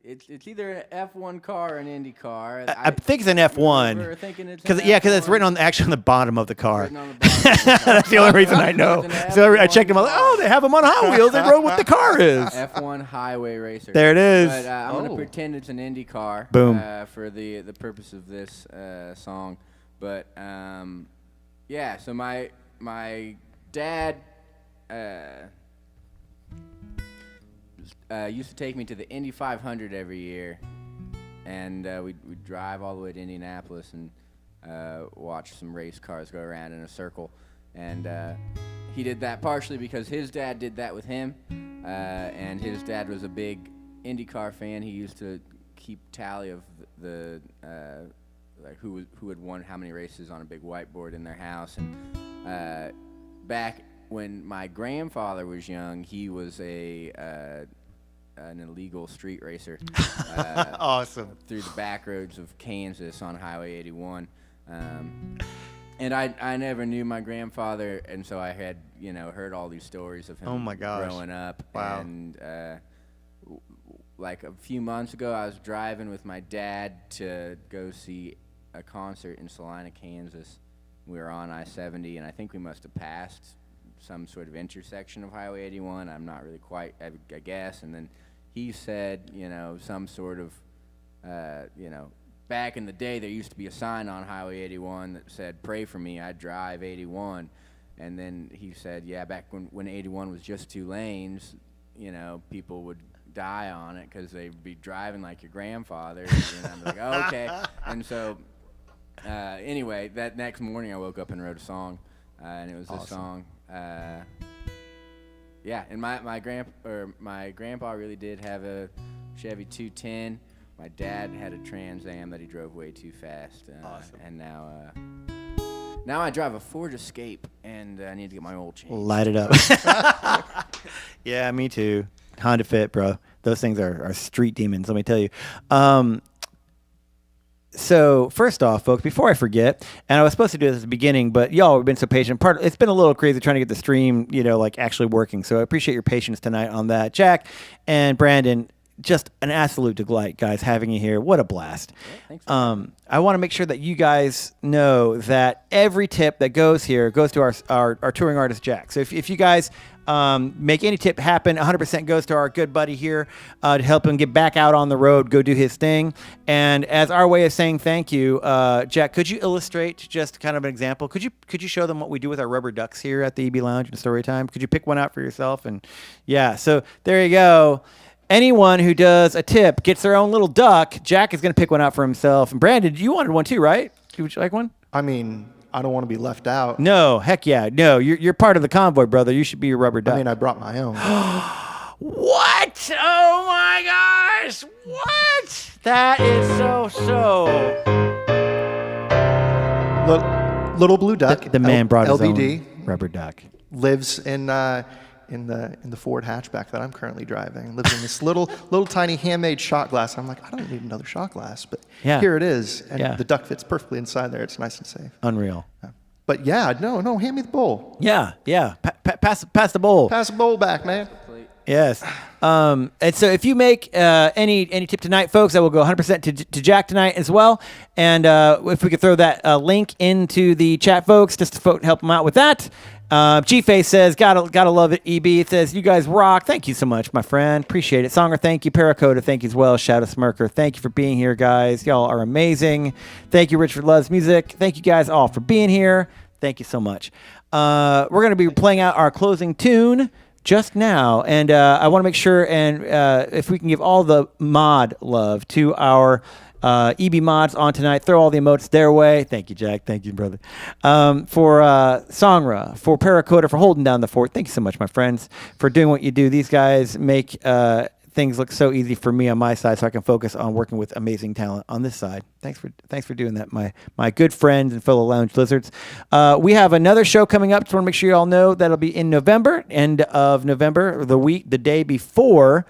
Speaker 4: it's either an F1 car or an Indy car.
Speaker 6: I think it's an F1.
Speaker 4: We're thinking it's
Speaker 6: because it's written on on the bottom of the car.
Speaker 4: Written on the bottom of the car.
Speaker 6: That's the only reason I know. So I checked them out. Like, oh, they have them on Hot Wheels. They wrote what the car is.
Speaker 4: F1 highway racer.
Speaker 6: There it is.
Speaker 4: But I'm gonna pretend it's an Indy car.
Speaker 6: Boom.
Speaker 4: For the purpose of this song. But yeah. So my dad used to take me to the Indy 500 every year, and we'd drive all the way to Indianapolis and watch some race cars go around in a circle. And he did that partially because his dad did that with him, and his dad was a big IndyCar fan. He used to keep tally of the like who had won how many races on a big whiteboard in their house. And back when my grandfather was young, he was an illegal street racer.
Speaker 6: Awesome.
Speaker 4: Through the back roads of Kansas on Highway 81. And I never knew my grandfather, and so I had, heard all these stories of him growing up.
Speaker 6: Wow.
Speaker 4: And like a few months ago, I was driving with my dad to go see a concert in Salina, Kansas. We were on I-70, and I think we must have passed some sort of intersection of Highway 81. I'm not really quite, I guess. And then he said, some sort of, back in the day, there used to be a sign on Highway 81 that said, "Pray for me, I drive 81." And then he said, yeah, back when 81 was just 2 lanes, people would die on it because they'd be driving like your grandfather. And I'm like, oh, okay. And so, anyway, that next morning I woke up and wrote a song, and it was this song. Yeah, and my grandpa really did have a Chevy 210. My dad had a Trans Am that he drove way too fast.
Speaker 6: Awesome.
Speaker 4: And now I drive a Ford Escape, and I need to get my oil changed.
Speaker 6: Light it up. Yeah, me too. Honda Fit, bro. Those things are street demons, let me tell you. So first off, folks, before I forget, and I was supposed to do this at the beginning, but y'all have been so patient. It's been a little crazy trying to get the stream, actually working. So I appreciate your patience tonight on that. Jack and Brandon, just an absolute delight, guys, having you here. What a blast.
Speaker 4: Yeah, thanks.
Speaker 6: I want to make sure that you guys know that every tip that goes here goes to our touring artist, Jack. So if you guys make any tip happen. 100% goes to our good buddy here to help him get back out on the road, go do his thing. And as our way of saying thank you, Jack, could you illustrate just kind of an example? Could you show them what we do with our rubber ducks here at the EBLounge and Storytime? Could you pick one out for yourself? And yeah, so there you go. Anyone who does a tip gets their own little duck. Jack is going to pick one out for himself. And Brandon, you wanted one too, right? Would you like one?
Speaker 7: I mean, I don't want to be left out.
Speaker 6: No, heck yeah. No, you're part of the convoy, brother. You should be your rubber duck.
Speaker 7: I mean, I brought my own.
Speaker 6: What? Oh my gosh. What? That is so.
Speaker 7: Little blue duck.
Speaker 6: The man brought his
Speaker 7: LBD,
Speaker 6: own rubber duck.
Speaker 7: lives in the Ford hatchback that I'm currently driving. Lives in this little tiny handmade shot glass. I'm like, I don't need another shot glass, but here it is, and the duck fits perfectly inside there. It's nice and safe.
Speaker 6: Unreal.
Speaker 7: But yeah, no, hand me the bowl.
Speaker 6: Yeah. Pass the bowl.
Speaker 7: Pass the bowl back, man.
Speaker 6: Yes. And so if you make any tip tonight, folks, I will go 100% to Jack tonight as well. And if we could throw that link into the chat, folks, just to help him out with that. G-Face says, gotta love it, EB. It says, you guys rock. Thank you so much, my friend. Appreciate it. Songer, thank you. Paracoda, thank you as well. Shadow Smirker, thank you for being here, guys. Y'all are amazing. Thank you, Richard Loves Music. Thank you guys all for being here. Thank you so much. We're going to be playing out our closing tune just now, and I want to make sure and if we can give all the mod love to our EB mods on tonight. Throw all the emotes their way. Thank you, Jack. Thank you, brother. For Songra, for Paracoda, for holding down the fort. Thank you so much, my friends, for doing what you do. These guys make things look so easy for me on my side, so I can focus on working with amazing talent on this side. Thanks for doing that, my good friends and fellow lounge lizards. We have another show coming up. Just want to make sure you all know that'll be in November, end of November, the day before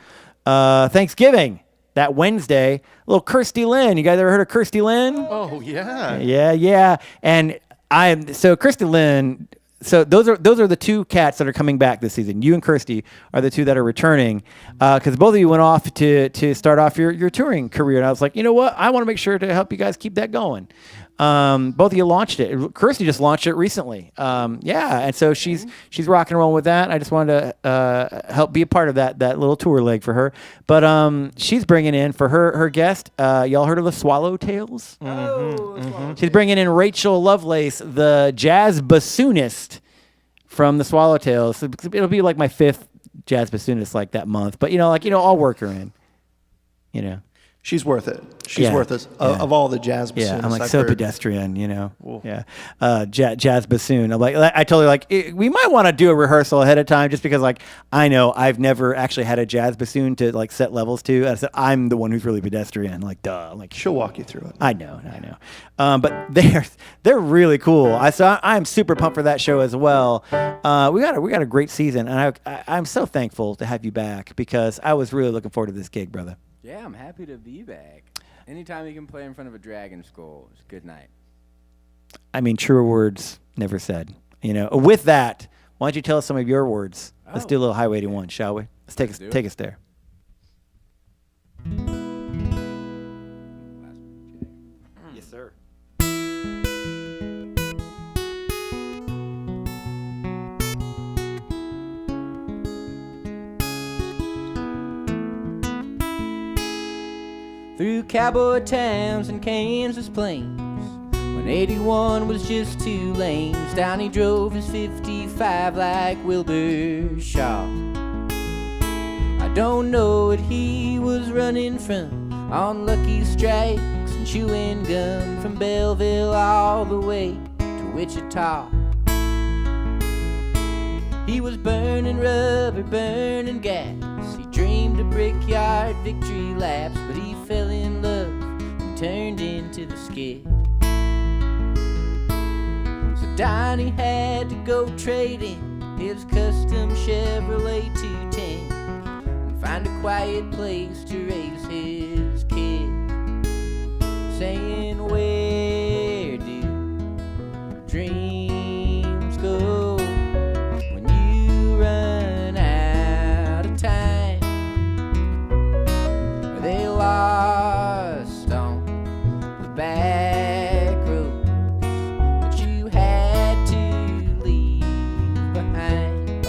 Speaker 6: Thanksgiving. That Wednesday, little Kirsty Lynn. You guys ever heard of Kirsty Lynn?
Speaker 7: Oh yeah.
Speaker 6: Yeah. And Kirsty Lynn. So those are the two cats that are coming back this season. You and Kirsty are the two that are returning because both of you went off to start off your touring career. And I was like, you know what? I want to make sure to help you guys keep that going. Both of you launched it. Kirsty just launched it recently. And so she's rocking and rolling with that. I just wanted to help be a part of that little tour leg for her. But she's bringing in for her guest. Y'all heard of the Swallowtails? Mm-hmm. She's bringing in Rachel Lovelace, the jazz bassoonist from the Swallowtails. So it'll be like my 5th jazz bassoonist like that month. But I'll work her in.
Speaker 7: She's worth it. She's worth it. Of all the jazz bassoonists.
Speaker 6: Yeah, I'm like
Speaker 7: I've
Speaker 6: so
Speaker 7: heard.
Speaker 6: pedestrian, Yeah. Jazz bassoon. I'm like, I told her we might want to do a rehearsal ahead of time just because I know I've never actually had a jazz bassoon to set levels to. And I said, I'm the one who's really pedestrian. Duh.
Speaker 7: She'll walk you through it.
Speaker 6: I know. But they're really cool. I'm super pumped for that show as well. We got a great season, and I'm so thankful to have you back because I was really looking forward to this gig, brother.
Speaker 8: Yeah, I'm happy to be back. Anytime you can play in front of a dragon skull, it's a good night.
Speaker 6: I mean, truer words never said. With that, why don't you tell us some of your words? Let's do a little Highway 81, shall we? Let's take us there. Yes, sir.
Speaker 8: Through cowboy towns and Kansas plains, when 81 was just 2 lanes, down he drove his 55 like Wilbur Shaw. I don't know what he was running from, on Lucky Strikes and chewing gum, from Belleville all the way to Wichita. He was burning rubber, burning gas. He dreamed of brickyard victory laps, but he fell in love and turned into the skid. So Donnie had to go trade in his custom Chevrolet 210 and find a quiet place to raise his kid, saying, where do dreams go when you run out of time? They lost on the back roads that you had to leave behind.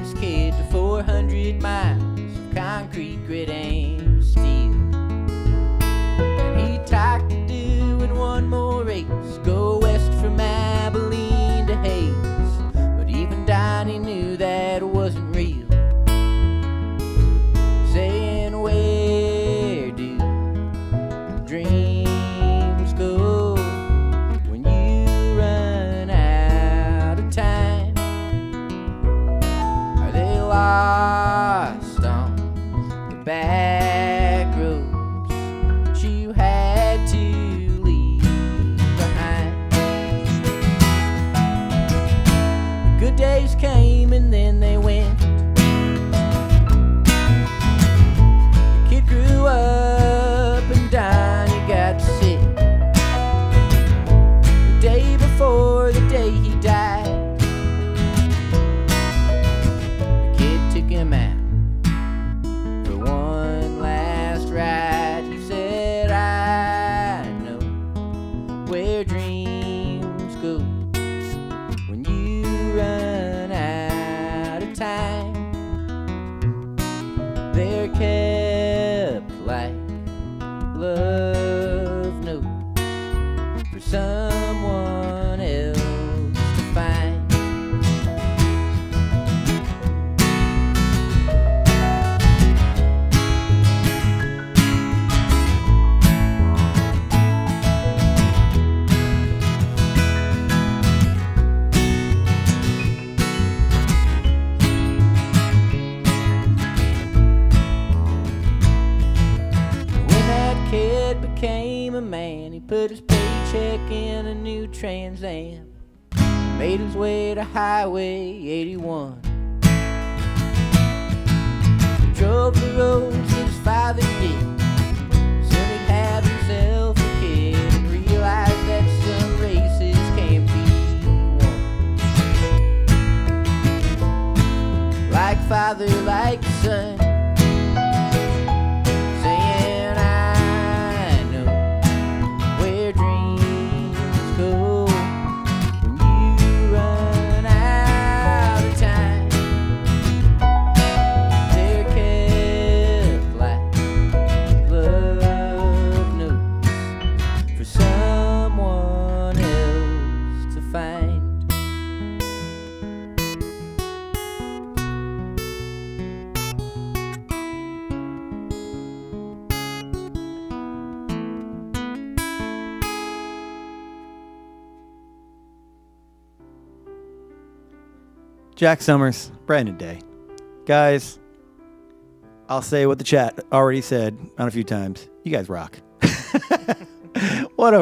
Speaker 8: his kid to 400 miles of concrete, grit, and steel. And he talked to doing one more race, go west from Abilene to Hayes. But even Donnie knew that wasn't real, saying, where do your dreams go when you run out of time? Are they lost on the back roads that you had to leave behind? The good days came and then they went. The kid grew up and Donnie got sick. The day before the day he died, the kid took him out for one last ride. He said, I know where dreams go when you run out of time. They're kept like love notes for someone else to find. When that kid became a man, he put his paycheck in a new Trans Am, made his way to Highway 81. He drove the roads his father did. Soon he'd have himself a kid and realized that some races can't be won. Like father, like son, saying, I know where dreams go when you run out of time. They're kept like love notes for someone else to find.
Speaker 6: Jack Summers, Brandon Day. Guys, I'll say what the chat already said on a few times. You guys rock. What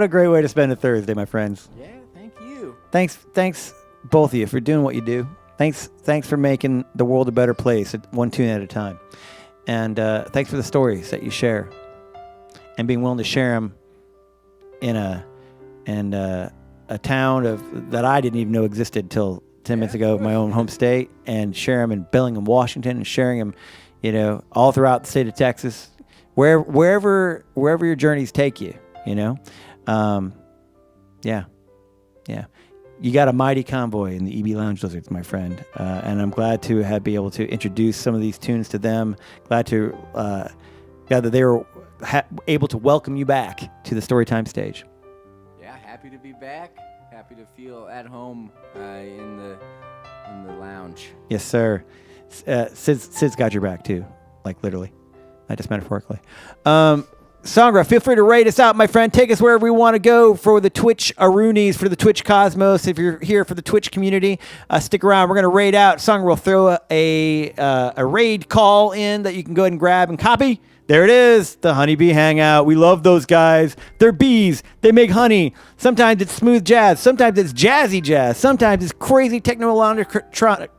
Speaker 6: a great way to spend a Thursday, my friends.
Speaker 4: Yeah, thank you.
Speaker 6: Thanks both of you for doing what you do. Thanks for making the world a better place, one tune at a time. And thanks for the stories that you share and being willing to share them in a town that I didn't even know existed till 10 minutes ago, my own home state, and share them in Bellingham, Washington, and sharing them, all throughout the state of Texas, wherever your journeys take you, Yeah. You got a mighty convoy in the EBLounge Lizards, my friend, and I'm glad to be able to introduce some of these tunes to them. Glad that they were able to welcome you back to the Storytime stage.
Speaker 4: Yeah, happy to be back. Happy to feel at home in the lounge.
Speaker 6: Yes, sir. Sid's got your back too, like literally, not just metaphorically. Songra, feel free to rate us out, my friend. Take us wherever we want to go for the Twitch Aroonies, for the Twitch Cosmos. If you're here for the Twitch community, stick around. We're going to raid out. Songra will throw a raid call in that you can go ahead and grab and copy. There it is, the Honeybee Hangout. We love those guys. They're bees. They make honey. Sometimes it's smooth jazz. Sometimes it's jazzy jazz. Sometimes it's crazy techno-electronic.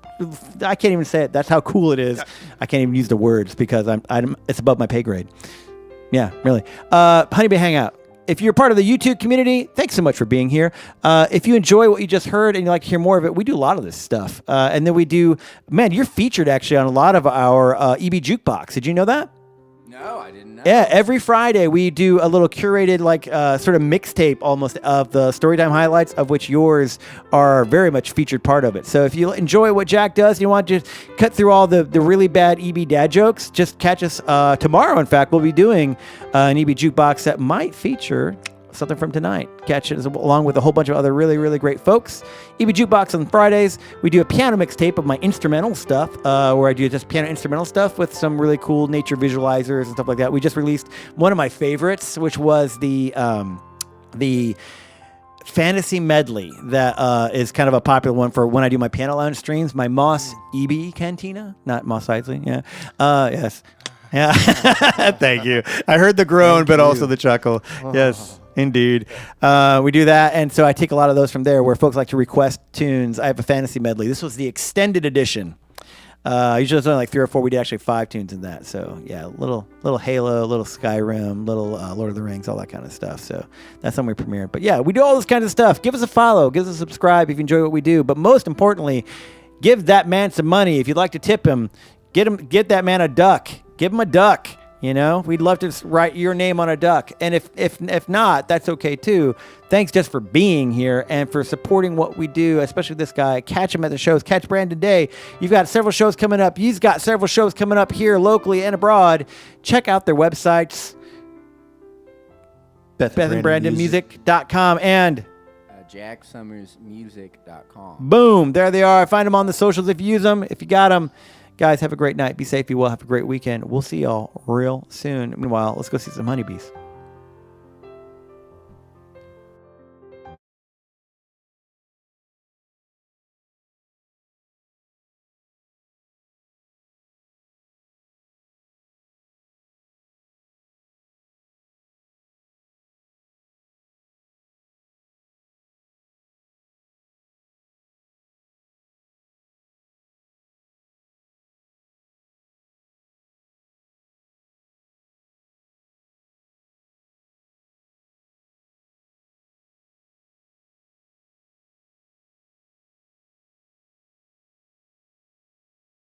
Speaker 6: I can't even say it. That's how cool it is. I can't even use the words because it's above my pay grade. Yeah, really. Honeybee Hangout. If you're part of the YouTube community, thanks so much for being here. If you enjoy what you just heard and you'd like to hear more of it, we do a lot of this stuff. And then you're featured actually on a lot of our EBJukebox. Did you know that?
Speaker 4: No, I didn't know.
Speaker 6: Yeah, every Friday we do a little curated, like sort of mixtape almost of the Storytime highlights, of which yours are very much featured part of it. So if you enjoy what Jack does, you want to just cut through all the really bad EB dad jokes, just catch us tomorrow. In fact, we'll be doing an EB jukebox that might feature something from tonight. Catch it along with a whole bunch of other really, really great folks. EBJukebox on Fridays. We do a piano mixtape of my instrumental stuff, where I do just piano instrumental stuff with some really cool nature visualizers and stuff like that. We just released one of my favorites, which was the fantasy medley that is kind of a popular one for when I do my Piano Lounge streams. My Moss EB Cantina, not Moss Isley. Yeah. Yes. Yeah. Thank you. I heard the groan, but also the chuckle. Yes. Indeed. We do that, and so I take a lot of those from there where folks like to request tunes. I have a fantasy medley. This was the extended edition. Usually it's only like 3 or 4. We did actually 5 tunes in that. So yeah, little Halo, little Skyrim, little Lord of the Rings, all that kind of stuff. So that's when we premiered. But yeah, we do all this kind of stuff. Give us a follow. Give us a subscribe if you enjoy what we do. But most importantly, give that man some money. If you'd like to tip him, get that man a duck. Give him a duck. You know, we'd love to write your name on a duck. And if not, that's okay too. Thanks just for being here and for supporting what we do, especially this guy. Catch him at the shows. Catch Brandon Day. You've got several shows coming up. He's got several shows coming up here locally and abroad. Check out their websites. BethandBrandonMusic.com and
Speaker 4: JackSummersMusic.com.
Speaker 6: Boom. There they are. Find them on the socials if you use them. If you got them. Guys, have a great night. Be safe. Be well. Have a great weekend. We'll see y'all real soon. Meanwhile, let's go see some honeybees.